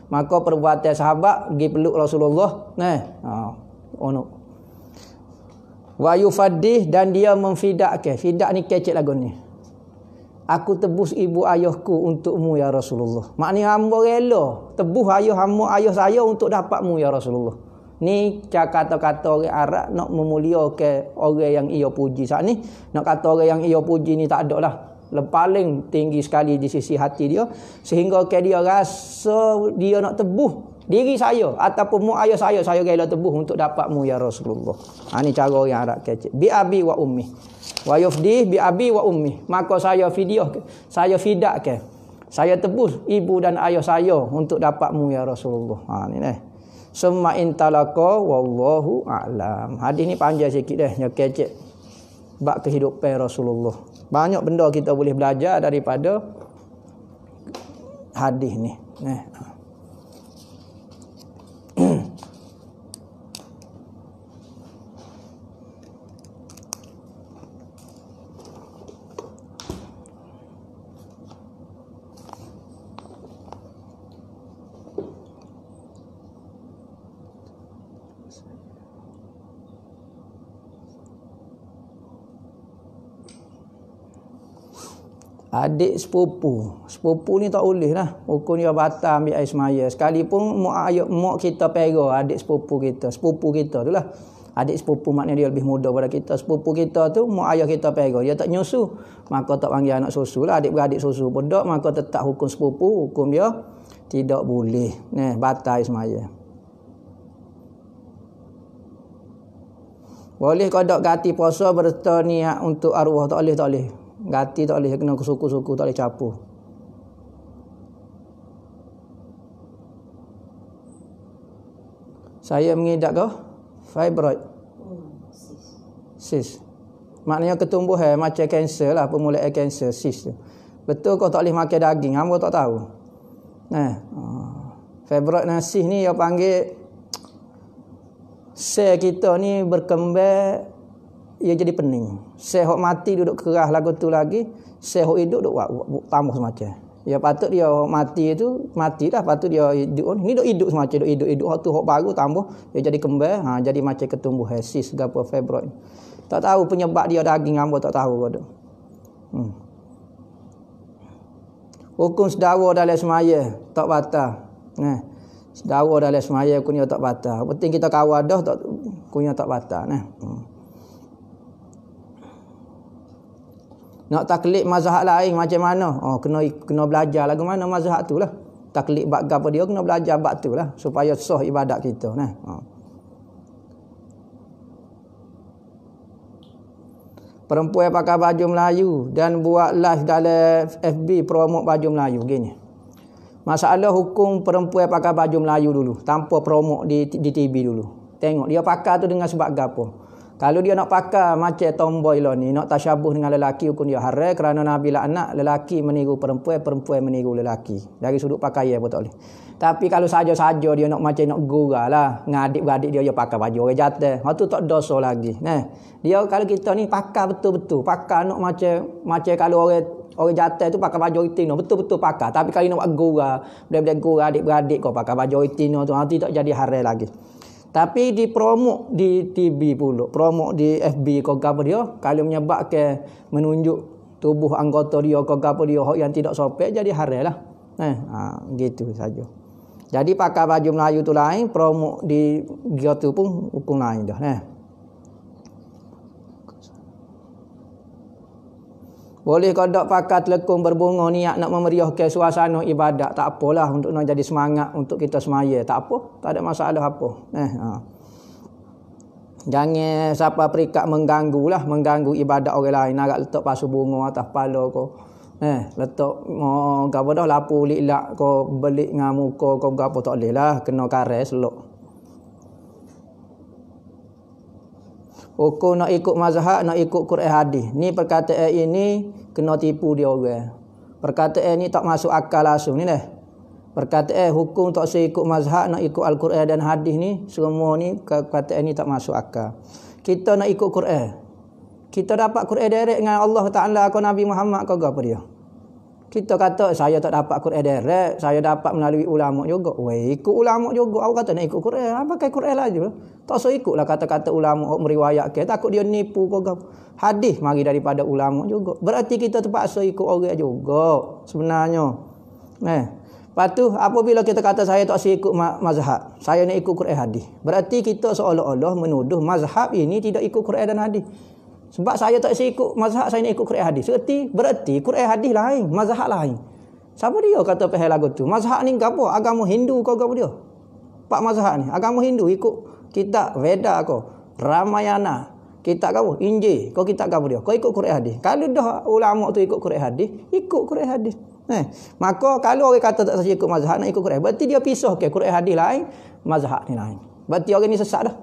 Maka perbuatan sahabat pergi peluk Rasulullah. Unuk. Wa yufaddih, dan dia memfidakkan. Fidak ni kecek lagu ni. Aku tebus ibu ayahku untukmu ya Rasulullah. Maknanya hamba rela tebus ayah saya untuk dapatmu ya Rasulullah. Ni kata-kata orang Arab nak memuliakan orang yang ia puji. Saat ni nak kata orang yang ia puji ni tak ada lah. Paling tinggi sekali di sisi hati dia, sehingga dia rasa dia nak tebuh diri saya ataupun mu ayah saya rela tebuh untuk dapatmu ya Rasulullah. Ni cara orang Arab kecek. Bi abi wa ummi. Wa yufdih bi abi wa ummi. Maka saya fidakkan. Saya tebus ibu dan ayah saya untuk dapatmu ya Rasulullah. Ni Summa intalaka wallahu a'lam. Hadis ni panjang sikit yang kecek bab kehidupan Rasulullah. Banyak benda kita boleh belajar daripada hadis ni. Adik sepupu ni tak boleh lah. Hukum dia batal ambil air semaya. Sekalipun mak kita pera adik sepupu kita tu lah. Adik sepupu maknanya dia lebih muda pada kita. Sepupu kita tu mak ayah kita pera, dia tak nyusu, maka tak panggil anak susu lah. Adik-beradik susu pun tak, maka tetap hukum sepupu, hukum dia tidak boleh. Batal air semaya. Boleh kodok gati puasa berserta niat untuk arwah? Tak boleh. Gati tak boleh, kena suku-suku, tak boleh capur. Saya mengidap kau? Fibroid. Sis. Maknanya ketumbuhan macam kanser lah, permulaan kanser, sis tu. Betul kau tak boleh makan daging, hamba tak tahu. Fibroid dan sis ni dia panggil sel kita ni berkembang, ia jadi pening. Sel hok mati duduk keras lagu tu lagi, sel hok hidup duduk tambah semacam. Ya patut dia mati tu mati dah, patut dia hidup ni duk hidup semacam hidup hok tu hok baru tambah dia jadi kembang, jadi macam ketumbuhan sis gapo fibroid. Tak tahu penyebab dia daging, hamba tak tahu bodoh. Hukum sedara dalam semaya tak batal. Sedara dalam semaya hukumnya tak batal. Penting kita kawal dah tak hukumnya tak batal. Nak taklid mazhab lain macam mana? Kena belajar lagu mana mazhab tu lah. Taklid bab gapo dia kena belajar bab tu lah supaya sah ibadat kita. Perempuan pakai baju Melayu dan buat live dalam FB promote baju Melayu gini. Masalah hukum perempuan pakai baju Melayu dulu tanpa promote di TV dulu. Tengok dia pakai tu dengan sebab gapo. Kalau dia nak pakai macam tomboy lah ni, nak tasyabuh dengan lelaki, hukum dia haram kerana Nabi laknat lelaki meniru perempuan, perempuan meniru lelaki. Dari sudut pakaian pun tak boleh. Tapi kalau saja-saja dia nak macam nak gurau lah, ngadik-beradik dia pakai baju orang jatuh. Hak tu tak dosa lagi. Dia kalau kita ni pakai betul-betul, pakai nak macam kalau orang jatuh tu pakai baju itino, betul-betul pakai. Tapi kalau nak buat gurau, budak-budak gurau adik-beradik kau pakai baju itino tu, nanti tak jadi haram lagi. Tapi di promote di TV pula, promote di FB kau gapo dia, kalau menyebabkan menunjuk tubuh anggota dia kau gapo dia yang tidak sopan, jadi haram lah. Gitu saja. Jadi pakai baju Melayu tu lain, promote di gitu pun hukum lain dah. Boleh kau tak pakai telekung berbunga niat nak memeriahkan suasana ibadat, tak apalah, untuk nak jadi semangat untuk kita semaya, tak apa, tak ada masalah apa. Jangan siapa perikat mengganggu ibadat orang lain, nak letak pasu bunga atas kepala kau. Letak gapo dah lapu lilak kau belik dengan muka kau gapo, tak boleh lah, kena karet selok. Hukum nak ikut mazhab, nak ikut Quran hadis. Ni perkataan ini kena tipu dia orang. Perkataan ni tak masuk akal langsung ni dah. Perkataan hukum tak usah ikut mazhab, nak ikut Al-Quran dan hadis ni, semua ni perkataan ni tak masuk akal. Kita nak ikut Quran. Kita dapat Quran direct dengan Allah Taala atau Nabi Muhammad kau apa dia? Kita kata saya tak dapat Quran direct, saya dapat melalui ulama juga. Ikut ulama juga. Aku kata nak ikut Quran, pakai Quran lah je. Tak usah ikutlah kata-kata ulama meriwayatkan, takut dia nipu kau. Hadis mari daripada ulama juga. Berarti kita terpaksa ikut orang juga sebenarnya. Lepas tu apabila kita kata saya tak usah ikut mazhab, saya nak ikut Quran hadis, berarti kita seolah-olah menuduh mazhab ini tidak ikut Quran dan hadis. Sebab saya tak usah ikut mazhab, saya nak ikut Quran hadis. Berarti Quran hadis lain, mazhab lain. Siapa dia kata pahal lagu tu? Mazhab ni apa? Agama Hindu kau apa dia? Pak mazhab ni, agama Hindu ikut kitab Veda kau, Ramayana, kitab kau, Injil, kau kitab kau dia. Kau ikut Quran hadis. Kalau dah ulama tu ikut Quran hadis, ikut Quran hadis. Maka kalau orang kata tak usah ikut mazhab, nak ikut Quran, berarti dia pisah ke Quran hadis lain, mazhab ni lain. Berarti orang ni sesat dah.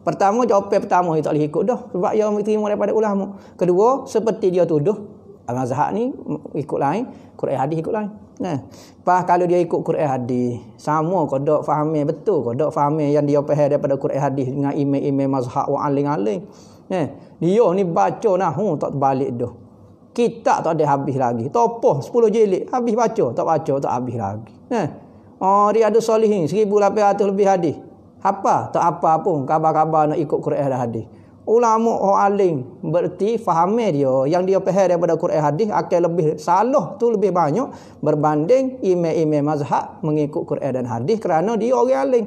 Pertama, jawapan pertama dia tak boleh ikut dah sebab dia terima daripada ulama. Kedua, seperti dia tuduh mazhab ni ikut lain, Quran hadis ikut lain. Pas kalau dia ikut Quran hadis, sama kau dak fahami betul, kau dak fahami yang dia faham daripada Quran hadis dengan imam-imam mazhab wa aling-aling. Dia ni baca nahu tak balik dah. Kitab tak ada habis lagi. Topoh 10 jilid habis baca, tak habis lagi. Riyadhus Shalihin 1800 lebih hadis. Apa? Tak apa pun khabar-khabar nak ikut Quran dan hadis. Ulama alim berarti faham dia yang dia faham daripada Quran hadis akan lebih salah tu lebih banyak berbanding imam-imam mazhab mengikut Quran dan hadis kerana dia orang alim.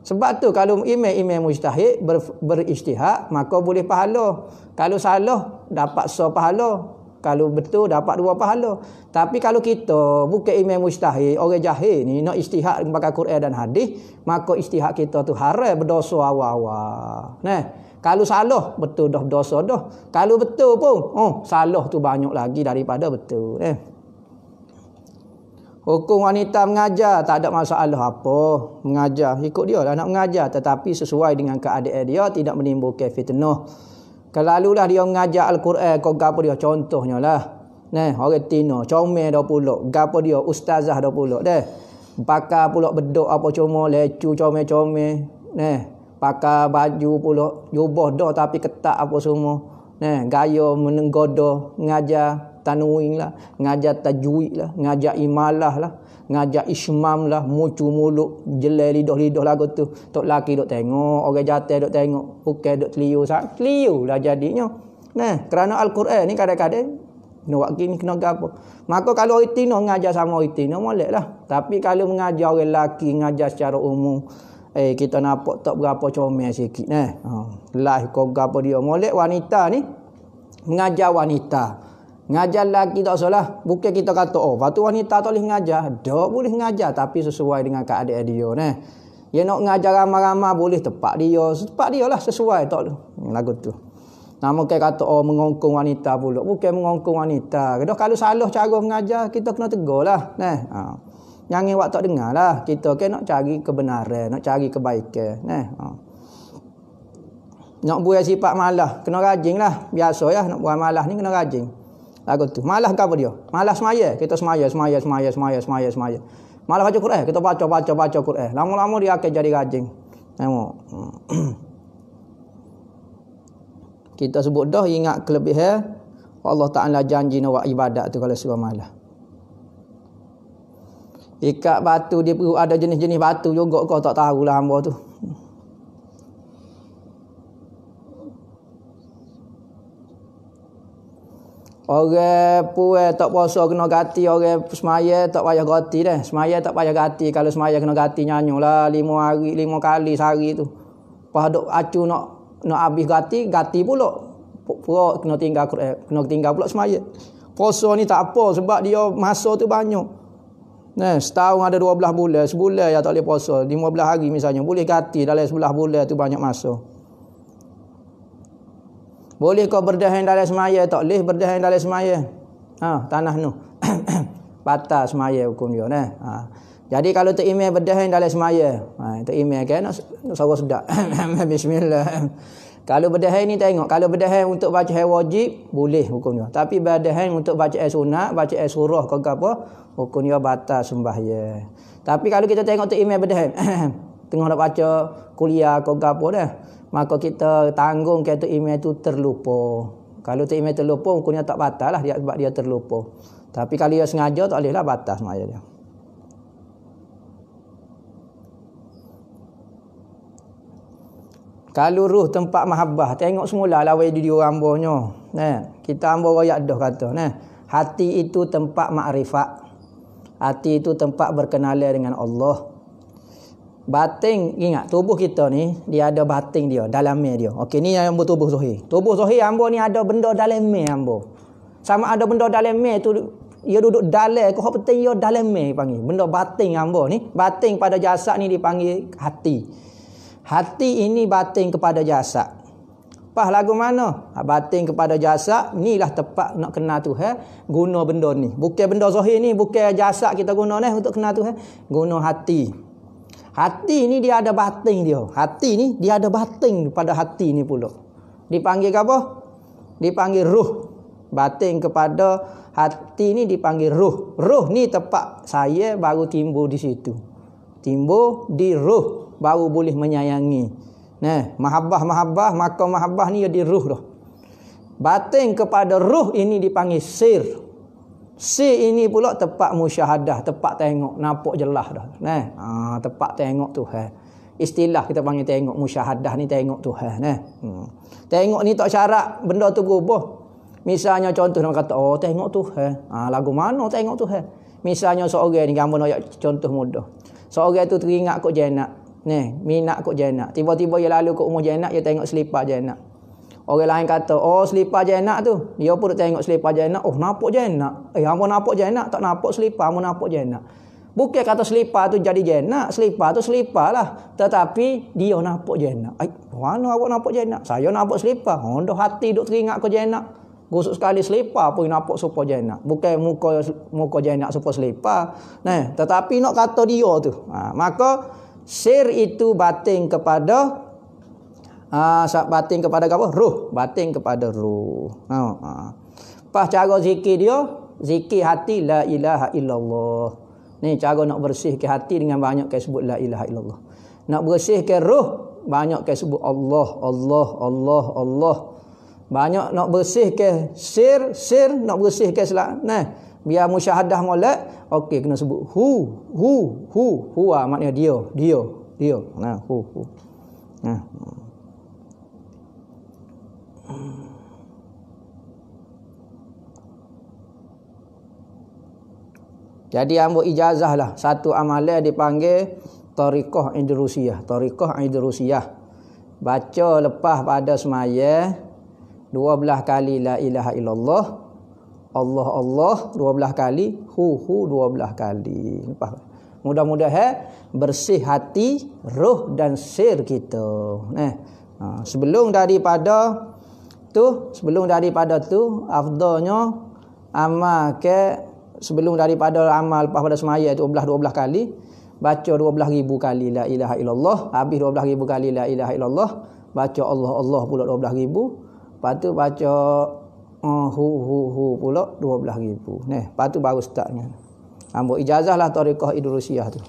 Sebab tu kalau imam-imam mujtahid berijtihad maka boleh pahala. Kalau salah dapat pahala. Kalau betul dapat 2 pahala. Tapi kalau kita bukan imam mujtahid, orang jahil ni nak ijtihad pakai Quran dan hadis, maka ijtihad kita tu haram, berdosa awal-awal. Kalau salah betul dah berdosa dah. Kalau betul pun salah tu banyak lagi daripada betul. Hukum wanita mengajar tak ada masalah apa. Mengajar ikut dia lah nak mengajar, tetapi sesuai dengan keadaan dia, tidak menimbulkan fitnah. Kelalulah dia mengajar Al-Quran, kau gapo dia contohnya lah. Nah, orang Tino comel dah pula. Gapo dia ustazah dah pula dah. Pakai pula bedok apa cuma lecu comel-comel. Nah, pakai baju pula jubah dah tapi ketat apa semua. Nah, gaya menenggoda, ngajar tanwin lah, ngajar tajwid lah, ngajar imalah lah, ngajar ismam lah, mucu mulut, jelai lidah-lidah lagu tu. Tok laki duk tengok, orang jatuh duk tengok, bukan duk teliu sat. Teliu lah jadinya. Nah, kerana Al-Quran ni kadang-kadang kena buat gini, kena gapo. Maka kalau orang Tino ngajar sama orang Tino molek lah. Tapi kalau mengajar orang lelaki, ngajar secara umum, kita nampak tak berapa comel sikit nah. Lah kau gapo dia molek wanita ni mengajar wanita. Ngajar lelaki tak salah. Bukan kita kata patu wanita tak boleh ngajar. Tak boleh ngajar tapi sesuai dengan keadaan dia nah. Dia nak ngajar ramai-ramai boleh tepat dia. Tepat dia lah sesuai tak lagu tu. Nama kata mengongkong wanita pula. Bukan mengongkong wanita. Kalau salah cara mengajar kita kena tegur lah nah. Jangan awak tak dengar lah. Kita nak cari kebenaran, nak cari kebaikan nah. Nak buat sifat malah kena rajin lah. Biasa ya nak buat malah ni kena rajin. Lagu tu. Malah ke apa dia? Malah semaya. Kita semaya. Malah baca Quran. Kita baca Quran. Lama-lama dia akan jadi rajin. Tengok. Kita sebut dah ingat kelebihan Allah Ta'ala janji nak buat ibadat tu kalau suruh malah. Ikat batu dia perlu ada jenis-jenis batu juga kau tak tahulah hamba tu. Orang puas tak puasa kena gati, orang semaya tak payah gati dah. Semaya tak payah gati. Kalau semaya kena gati nyanyolah 5 hari, 5 kali sehari tu. Pas duk acu nak habis gati pula. Pura kena tinggal Quran, kena tinggal pula semaya. Puasa ni tak apa sebab dia masa tu banyak. Nah, setahun ada 12 bulan, sebulan ya tak boleh puasa, 15 hari misalnya. Boleh gati dalam 11 bulan tu banyak masa. Boleh kau berdahan dalam semaya? Tak boleh berdahan dalam semaya. Tanah nu. Batal semaya hukum dia nah. Jadi kalau tak imam berdahan dalam semaya. Tak imam kan nak suara sedap. Bismillah. Kalau berdahan ni tengok, kalau berdahan untuk baca ayat wajib boleh hukum dia. Tapi berdahan untuk baca ayat sunat, baca ayat surah ke apa, hukum dia batal sembahyang. Tapi kalau kita tengok tak imam berdahan tengah nak baca kuliah ke apa dah, maka kita tanggung kata imam tu terlupa. Kalau tu imam terlupa, hukumnya tak batal lah dia, sebab dia terlupa. Tapi kalau dia sengaja tak boleh lah batal semaya dia. Kalau ruh tempat mahabbah, tengok semula lawan video hambanya. Nah, kita hamba royak dah kata, nah, hati itu tempat makrifat. Hati itu tempat berkenalan dengan Allah. Batin, ingat tubuh kita ni dia ada batin dia, dalamnya dia. Okey, ni yang tubuh zahir. Tubuh zahir hamba ni ada benda dalamnya hamba. Sama ada benda dalamnya tu dia duduk dalam, kau penting dia dalamnya panggil. Benda batin hamba ni, batin pada jasad ni dipanggil hati. Hati ini batin kepada jasad. Pas lagu mana? Batin kepada jasad, inilah tepat nak kenal Tuhan, guna benda ni. Bukan benda zahir ni, bukan jasad kita guna ni untuk kenal Tuhan, guna hati. Hati ni dia ada batin dia. Hati ni dia ada batin pada hati ni pula. Dipanggil apa? Dipanggil ruh. Batin kepada hati ni dipanggil ruh. Ruh ni tempat saya baru timbul di situ. Timbul di ruh. Baru boleh menyayangi. Nah, mahabbah, maka mahabbah ni di ruh dah. Batin kepada ruh ini dipanggil sir. Sir ini pula tempat musyahadah, tempat tengok, nampak jelas dah. Nah, tempat tengok Tuhan. Istilah kita panggil tengok musyahadah ni tengok Tuhan. Nah. Tengok ni tak syarat benda tu berubah. Misalnya contoh nak kata, tengok Tuhan. Lagu mana tengok Tuhan? Misalnya seorang ni gambar nak contoh mudah. Seorang tu teringat kok jenak. Minat kok jenak. Tiba-tiba dia lalu ke rumah jenak, dia tengok selipar jenak. Orang lain kata, selipar jenak tu. Dia pun tengok selipar jenak. Nampak jenak. Hangpa nampak jenak, tak nampak selipar, hangpa nampak jenak. Bukan kata selipar tu jadi jenak, selipar tu selipar lah. Tetapi dia nampak jenak. Mana awak nampak jenak? Saya nampak selipar. Dah hati duk teringat ke jenak. Gosok sekali selipar pun nampak serupa jenak. Bukan muka jenak serupa selipar. Nah, tetapi nak kata dia tu. Maka sir itu batin kepada batin kepada apa? Ruh. Batin kepada ruh. Pas cara zikir dia, zikir hati la ilaha illallah. Ni cara nak bersihkan hati dengan banyak kali sebut la ilaha illallah. Nak bersihkan ruh, banyak kali sebut Allah, Allah, Allah, Allah. Banyak nak bersihkan sir, nak bersihkan nah, biar musyahadah molek, okey kena sebut hu, maknanya dia. Nah, hu. Nah. Jadi ambil ijazah lah. Satu amalan dipanggil Tariqah Idrusiyah. Tariqah Idrusiyah. Baca lepas pada semaya 12 kali la ilaha illallah. Allah Allah 12 kali. Hu 12 kali. Lepas. Mudah-mudahan bersih hati, roh dan sir kita. Sebelum daripada tu, afdalnya amal ke sebelum daripada amal lepas pada semaya tu 12 kali, baca 12,000 kali la ilaha illallah, habis 12,000 kali la ilaha illallah, baca Allah Allah pula 12,000, lepas tu baca hu pula 12,000. Lepas tu baru startnya. Ambil ijazah lah Tariqah Idrusiyah tu.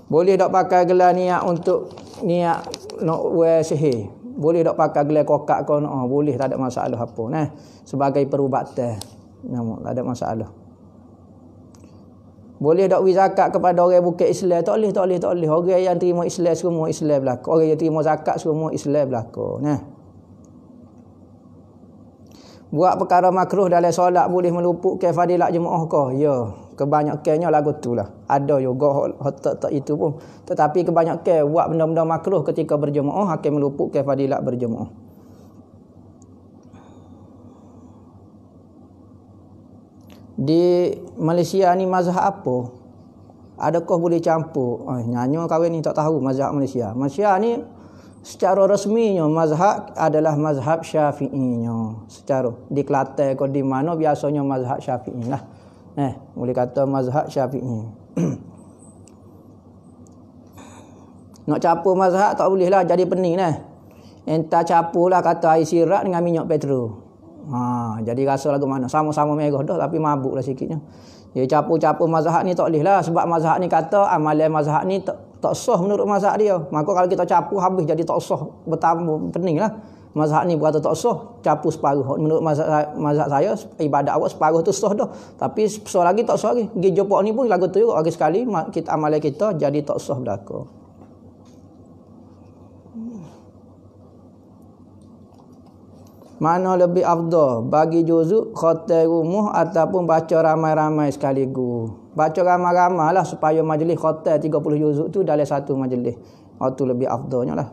Boleh tak pakai gelar niat untuk niat nak wear sihir? Boleh tak pakai gelar kokak kau nak? Boleh, tak ada masalah apa. Sebagai perubatan. Tak ada masalah. Boleh tak beri zakat kepada orang bukan Islam? Tak boleh. Orang yang terima Islam semua Islam belaka. Orang yang terima zakat semua Islam belaka. Buat perkara makruh dalam solat boleh meluputkan fadilat jemaah kau? Ya, kebanyakannya lagu tu lah. Ada juga tak itu pun. Tetapi kebanyakan buat benda-benda makruh ketika berjemaah akan meluputkan fadilat berjemaah. Di Malaysia ni mazhab apa? Adakah boleh campur? Nyanyi kawan ni tak tahu mazhab Malaysia. Malaysia ni secara resminya mazhab adalah mazhab Syafi'inya. Secara di Kelantan ke di mana biasanya mazhab Syafi'i lah. Boleh kata mazhab Syafi'i. Nak capur mazhab tak boleh lah, jadi pening lah. Entah capur lah kata air sirat dengan minyak petrol. Jadi rasa lagu mana? Sama-sama merah dah tapi mabuk lah sikitnya. Jadi capur-capur mazhab ni tak boleh lah. Sebab mazhab ni kata amalan mazhab ni tak sah menurut mazhab dia. Maka kalau kita capur habis jadi tak sah, bertambah pening lah. Mazhab ni berkata tak sah, capur separuh. Menurut mazhab saya ibadat awak separuh tu sah dah. Tapi sah lagi tak sah lagi. Pergi jumpa ni pun lagu tu juga lagi sekali kita amalan kita jadi tak sah belaka. Mana lebih afdal bagi juzuk khatam rumuh ataupun baca ramai-ramai sekaligus? Baca ramai-ramai lah supaya majlis khatam 30 juzuk tu dalam satu majlis. Tu lebih afdalnya lah.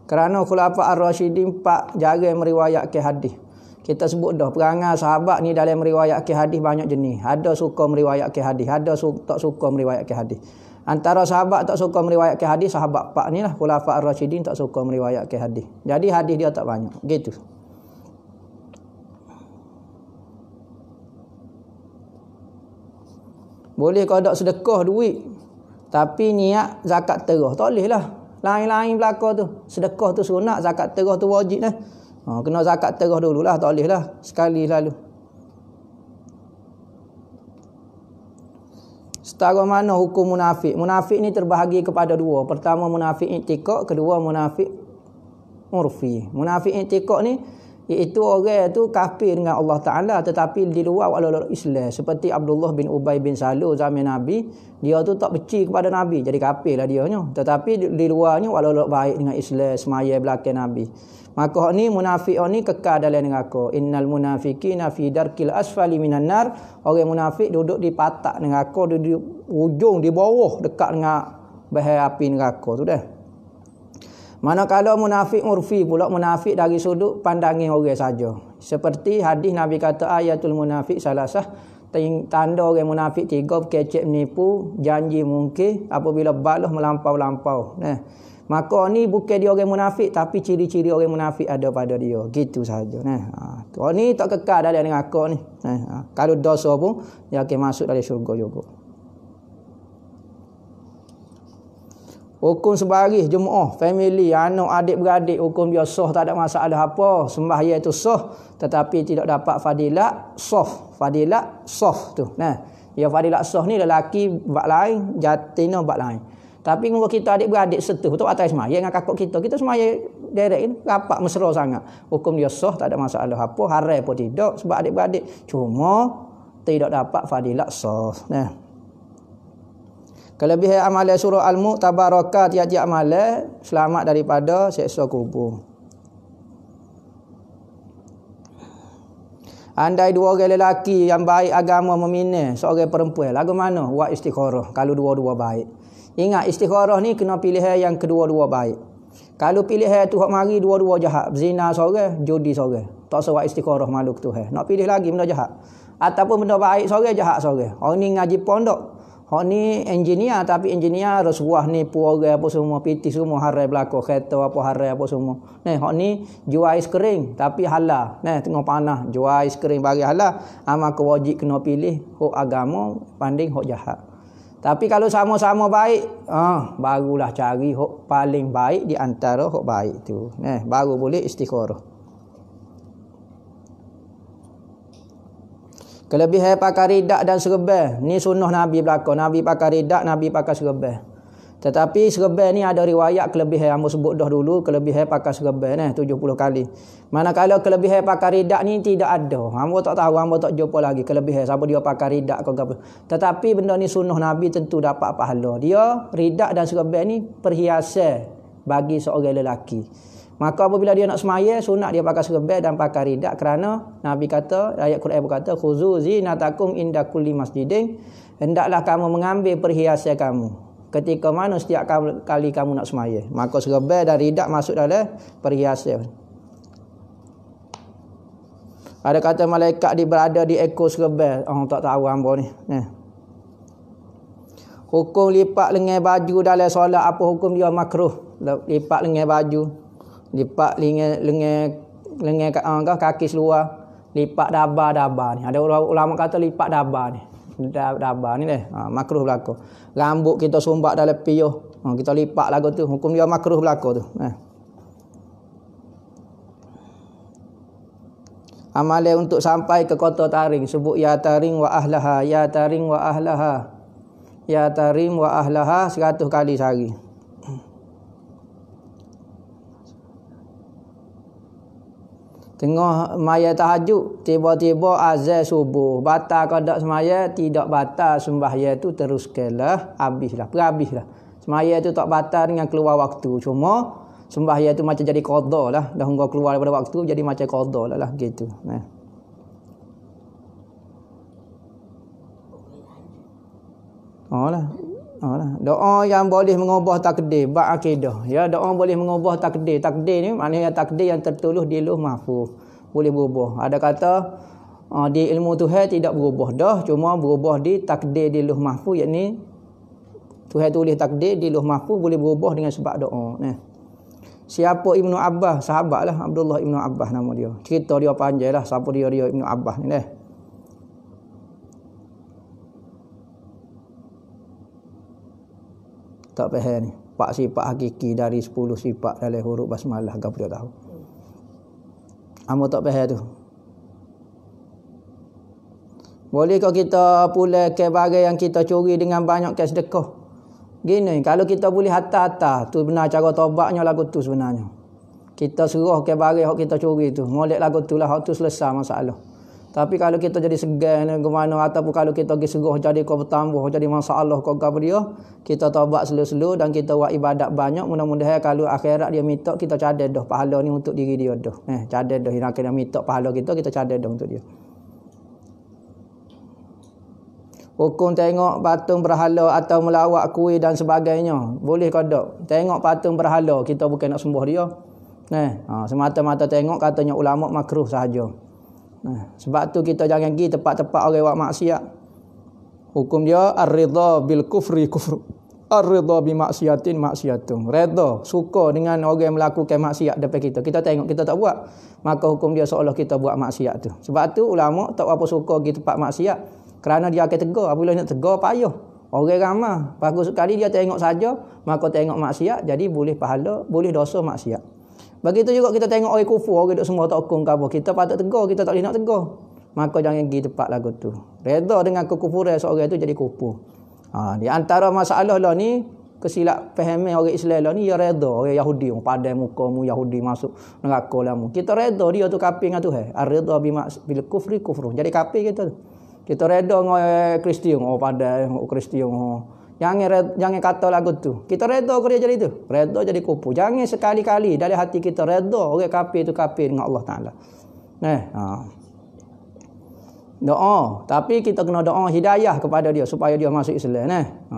Kerana khulafa ar-rasyidin 4 jarang meriwayatkan hadis. Kita sebut dah perangai sahabat ni dalam meriwayatkan hadis banyak jenis. Ada suka meriwayatkan hadis, ada tak suka meriwayatkan hadis. Antara sahabat tak suka meriwayatkan hadis, sahabat 4 ni lah khulafa ar-rasyidin tak suka meriwayatkan hadis. Jadi hadis dia tak banyak. Gitu. Boleh kau tak sedekah duit tapi niat zakat terah? Tak boleh lah. Lain-lain belaka tu. Sedekah tu sunat, zakat terah tu wajib lah. Kena zakat terah dululah, tak boleh lah sekali lalu. Setara mana hukum munafik? Munafik ni terbahagi kepada dua. Pertama munafik i'tiqad, kedua munafik urfi. Munafik i'tiqad ni iaitu orang tu kafir dengan Allah Ta'ala tetapi di luar wala Islam. Seperti Abdullah bin Ubay bin Salul zaman Nabi, dia tu tak benci kepada Nabi, jadi kafir lah dia nya. Tetapi di luarnya wala baik dengan Islam, semaya belakang Nabi. Maka ni munafik ni kekal dalam neraka. Innal munafiqina fi darkil asfali minan nar. Orang munafik duduk di patak neraka, di ujung di bawah dekat dengan bahaya api neraka tu dah. Manakala munafik urfi pula, munafik dari sudut pandangan orang saja. Seperti hadis Nabi kata ayatul munafik salasah, tanda orang munafik 3, kecek menipu, janji mungkir, apabila balah melampau-lampau. Maka ni bukan dia orang munafik, tapi ciri-ciri orang munafik ada pada dia. Gitu saja. Kau ni tak kekal dalam neraka ni. Kalau dosa pun dia akan masuk dalam syurga juga. Hukum sebaris jemaah, family, anak, adik beradik, hukum dia sah, tak ada masalah apa. Sembahyang itu sah, tetapi tidak dapat fadilat sah. Fadilat sah tu. Ya fadilat sah ni lelaki bab lain, jantina bab lain. Tapi kalau kita adik beradik setuh tu atas sembahyang dengan kakak kita sembahyang direct rapat mesra sangat. Hukum dia sah, tak ada masalah apa, haram pun tidak sebab adik beradik. Cuma tidak dapat fadilat sah. Kelebihan amalan surah Al-Mulk, tabaraka, tiap-tiap amalan selamat daripada siksa kubur. Andai dua orang lelaki yang baik agama memina seorang perempuan, lagu mana? Buat istikharah kalau dua-dua baik. Ingat istikharah ni kena pilihan yang kedua-dua baik. Kalau pilihan tu hak mari dua-dua jahat, zina seorang, judi seorang, tak sewa istikharah makhluk Tuhan. Nak pilih lagi benda jahat. Ataupun benda baik seorang, jahat seorang. Orang ni ngaji pondok, hak ni engineer, tapi engineer rasuah nipu orang apa semua, piti semua haram berlaku, kereta apa haram apa semua. Hak ni jual ais kering tapi halal. Tengah panah jual ais kering bagi halal, maka wajib kena pilih hak agama banding hak jahat. Tapi kalau sama-sama baik, barulah cari hak paling baik di antara hak baik tu. Baru boleh istikharah. Kelebihan pakai ridak dan serban. Ni sunnah Nabi berlaku. Nabi pakai ridak, Nabi pakai serban. Tetapi serban ni ada riwayat kelebihan. Hamba sebut dah dulu kelebihan pakai serban 70 kali. Manakala kelebihan pakai ridak ni tidak ada. Hamba tak tahu, hamba tak jumpa lagi kelebihan siapa dia pakai ridak ke apa. Tetapi benda ni sunnah Nabi tentu dapat pahala. Dia ridak dan serban ni perhiasan bagi seorang lelaki. Maka apabila dia nak semaya, sunat dia pakai serban dan pakai ridak, kerana Nabi kata, ayat Quran berkata, khuzu zinatakum inda kulli masjidin, hendaklah kamu mengambil perhiasan kamu ketika mana setiap kali kamu nak semaya. Maka serban dan ridak masuk dalam perhiasan. Ada kata malaikat berada di ekor serban. Tak tahu hamba ni. Hukum lipat lengan baju dalam solat, apa hukum dia? Makruh. Lipat lengan baju, lipat lengan kaki seluar, lipat daba ni. Ada ulama kata lipat daba ni. Daba ni makruh berlaku. Rambut kita sumbat dalam piyuh, kita lipat lagu tu, hukum dia makruh berlaku tu. Amalan untuk sampai ke kota Taring, sebut ya Taring wa ahlaha, ya Taring wa ahlaha, ya Taring wa ahlaha 100 kali sehari. Tengah maya tahajud, tiba-tiba azan subuh. Batal qada semaya? Tidak batal, sembahyang tu teruskanlah, habislah, berhabislah. Semaya tu tak batal dengan keluar waktu. Cuma sembahyang tu macam jadi qada lah. Dah hingga keluar daripada waktu, jadi macam qada lah gitu. Doa yang boleh mengubah takdir, bab akidah. Ya, doa boleh mengubah takdir. Takdir ni maknanya takdir yang tertulis di Lauh Mahfuz. Boleh berubah. Ada kata di ilmu Tuhan tidak berubah dah, cuma berubah di takdir di Lauh Mahfuz, yakni Tuhan tulis takdir di Lauh Mahfuz boleh berubah dengan sebab doa. Siapa Ibnu Abbas, sahabatlah Abdullah Ibnu Abbas nama dia. Cerita dia panjanglah siapa dia Ibnu Abbas ni . Tak faham ni. 4 sifat hakiki dari 10 sifat dalam huruf basmalah, apa dia tahu. Amo tak faham tu. Bolehkah kita pula ke bagai yang kita curi dengan banyak kes sedekah? Gini, kalau kita boleh hata-hata, tu benar cara taubatnya lagu tu sebenarnya. Kita serah ke bagai hak kita curi tu. Molek lagu tu lah, hak tu selesai masalah. Tapi kalau kita jadi segan ke mana, ataupun kalau kita pergi serah jadi kau bertambah, jadi masalah kau apa dia, kita taubat slow-slow dan kita buat ibadat banyak. Mudah-mudahan kalau akhirat dia minta, kita cadar dah pahala ni untuk diri dia dah. Cadar dah, nak kena minta pahala kita cadar dah untuk dia. Hukum tengok patung berhala atau melawat kuih dan sebagainya, boleh ke tak? Tengok patung berhala, kita bukan nak sembah dia. Semata-mata tengok, katanya ulama makruh sahaja. Sebab tu kita jangan pergi tempat-tempat orang buat maksiat. Hukum dia ar-ridha bil kufri kufru, Ar-ridha bi maksiatin maksiatun. Redha, suka dengan orang yang melakukan maksiat depan kita. Kita tengok kita tak buat, maka hukum dia seolah kita buat maksiat tu. Sebab tu ulama tak apa suka pergi tempat maksiat, kerana dia akan tegur. Apabila nak tegur payah. Orang ramai, bagus sekali dia tengok saja, maka tengok maksiat jadi boleh pahala, boleh dosa maksiat. Begitu juga kita tengok orang kufur, orang duk semua tak hukum ke apa, kita patut tegur, kita tak boleh nak tegur. Maka jangan pergi tempat lagu tu. Redha dengan kekufuran seorang itu jadi kufur. Di antara masalah lah ni, kesilap fahaman orang Islam lah ni, ya redha orang Yahudi, padai muka mu Yahudi masuk neraka lah mu. Kita redha dia tu kafir dengan Tuhan. Ar-ridha bil kufri kufru. Jadi kafir kita tu. Kita redha dengan Kristian, padai Kristian. Jangan kata lagu tu. Kita redha ke dia jadi tu. Redha jadi kufur. Jangan sekali-kali dari hati kita redha orang kafir tu kafir dengan Allah Taala. Doa, tapi kita kena doa hidayah kepada dia supaya dia masuk Islam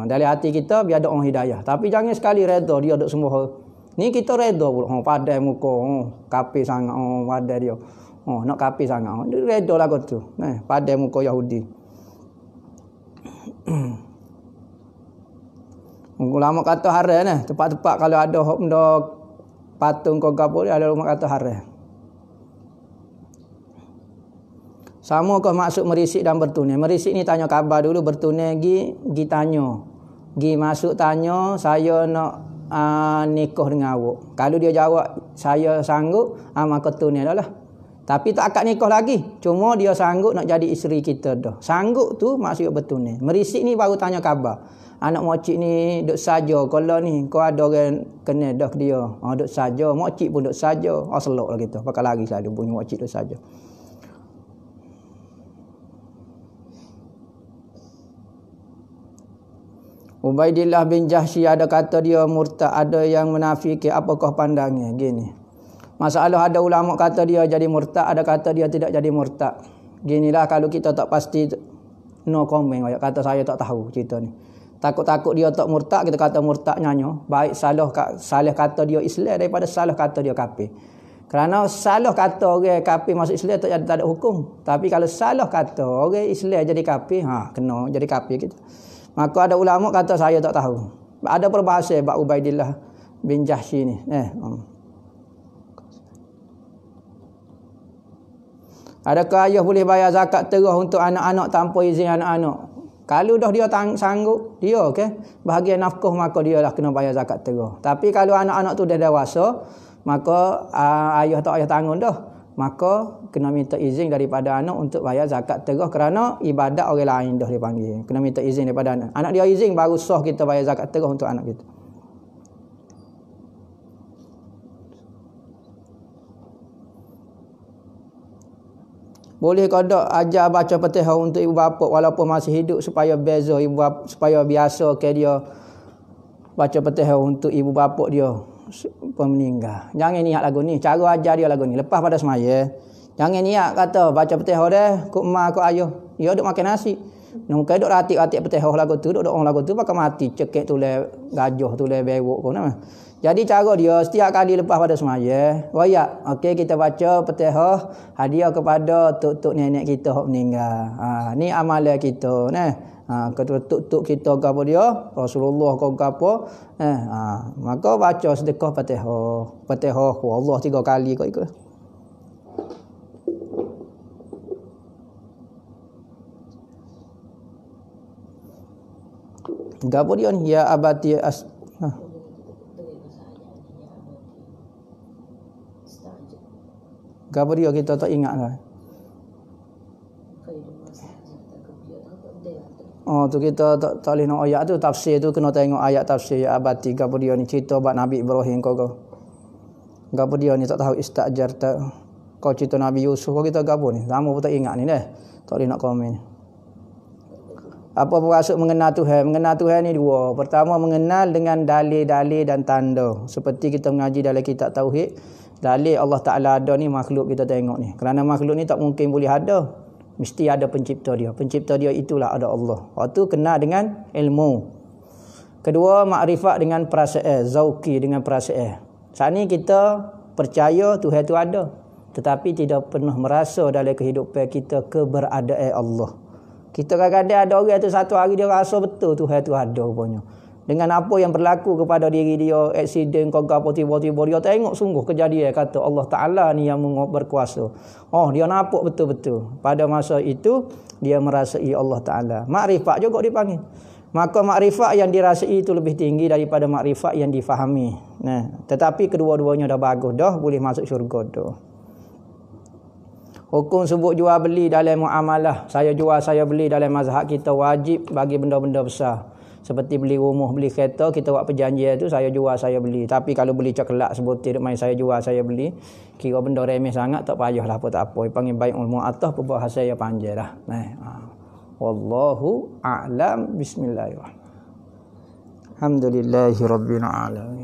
dari hati kita biar doa hidayah. Tapi jangan sekali redha dia duk semua. Ni kita redha pula padai muka kafir sangat padai dia. Nak kafir sangat. Dia redha lah tu. Padai muka Yahudi. Ulama kata haram tempat-tempat kalau ada benda patung kau gapo dia ada ulama kata haram. Sama kau maksud merisik dan bertunai. Merisik ni tanya khabar dulu, bertunai gi tanya. Gi masuk tanya, saya nak nikah dengan awak. Kalau dia jawab saya sanggup, maka tunai dah lah. Tapi tak akad nikah lagi. Cuma dia sanggup nak jadi isteri kita dah. Sanggup tu maksud bertunai. Merisik ni baru tanya khabar. Anak mocik ni duk saja. Kalau ni kau ada orang kena dah dia. Duk saja. Mocik pun duk saja. Selok lah kita. Pakai lagi selalu bunyi mocik duk saja. Ubaidillah bin Jahsy ada kata dia murtad, ada yang menafiki. Apakah pandangnya? Gini. Masalah ada ulama kata dia jadi murtad, ada kata dia tidak jadi murtad. Ginilah kalau kita tak pasti, no comment. Kata saya tak tahu cerita ni. Takut-takut dia tak murtad, kita kata murtad nyanyo. Baik salah kata dia Islam daripada salah kata dia kafir. Kerana salah kata orang kafir masuk Islam tak ada hukum. Tapi kalau salah kata orang Islam jadi kafir, kena jadi kafir kita. Maka ada ulama kata saya tak tahu. Ada perbahasan bab Ubaidillah bin Jahsy ni. Adakah ayah boleh bayar zakat terus untuk anak-anak tanpa izin anak-anak? Kalau dah dia sanggup, dia bahagian nafkah, maka dia lah kena bayar zakat terus. Tapi kalau anak-anak tu dah dewasa, maka ayah tak ayah tanggung dah. Maka kena minta izin daripada anak untuk bayar zakat terus, kerana ibadat orang lain dah dipanggil. Kena minta izin daripada anak. Anak dia izin baru sah kita bayar zakat terus untuk anak kita. Boleh kau tak ajar baca Fatihah untuk ibu bapa walaupun masih hidup supaya beza ibu bapa, supaya biasa ke dia baca Fatihah untuk ibu bapa dia meninggal. Jangan niat lagu ni. Cara ajar dia lagu ni. Lepas pada semaya, jangan niat kata baca Fatihah dah, kok mak kok ayah. Dia duk makan nasi. Mungkin duk ratik-ratik Fatihah lagu tu, duk lagu tu pakai mati cekek tu le gajah tu le bewok kau nama. Jadi cara dia setiap kali lepas pada semaya, royak. Okey kita baca Fatihah hadiah kepada tok-tok nenek kita hok meninggal. Ni amalan kita ketuk kita ke apa dia Rasulullah ke apa maka baca sedekah Fatihah Allah 3 kali kau ikut. Gapo dia ni ya abati gapo dia kita tak ingat lah. Tu kita tak boleh nak ayat tu, tafsir tu kena tengok ayat tafsir ya abati gapo dia ni cerita bab Nabi Ibrahim kau. Gapo dia ni tak tahu istajar tak. Kau cerita Nabi Yusuf kau kita gapo ni. Lama pun tak ingat ni dah. Tak boleh nak komen. Apa maksud mengenal Tuhan? Mengenal Tuhan ni dua. Pertama mengenal dengan dalil-dalil dan tanda. Seperti kita mengaji dalam kitab tauhid, dalil Allah Taala ada ni makhluk kita tengok ni. Kerana makhluk ni tak mungkin boleh ada. Mesti ada pencipta dia. Pencipta dia itulah ada Allah. Waktu kenal dengan ilmu. Kedua, makrifat dengan perasaan. Zauqi dengan perasaan. Saat ni kita percaya Tuhan itu ada. Tetapi tidak pernah merasa dalam kehidupan kita keberadaan Allah. Kita kadang-kadang ada orang tu satu hari dia rasa betul Tuhan itu ada rupanya. Dengan apa yang berlaku kepada diri dia, aksiden kau apa tiba-tiba dia tengok sungguh kejadian, kata Allah Ta'ala ni yang berkuasa. Oh, dia nampak betul-betul. Pada masa itu, dia merasai Allah Ta'ala. Makrifat juga dipanggil. Maka makrifat yang dirasai itu lebih tinggi daripada makrifat yang difahami. Nah, tetapi kedua-duanya dah bagus dah, boleh masuk syurga dah. Hukum sebut jual beli dalam muamalah, saya jual saya beli dalam mazhab kita wajib bagi benda-benda besar. Seperti beli rumah, beli kereta, kita buat perjanjian tu saya jual saya beli. Tapi kalau beli coklat sebutir main saya jual saya beli, kira benda remeh sangat, tak payahlah apa tak apa. Panggil bai'ul mu'attah, perbahasan yang panjang dah. Wallahu a'lam. Bismillahirrahmanirrahim. Alhamdulillahirabbil alamin.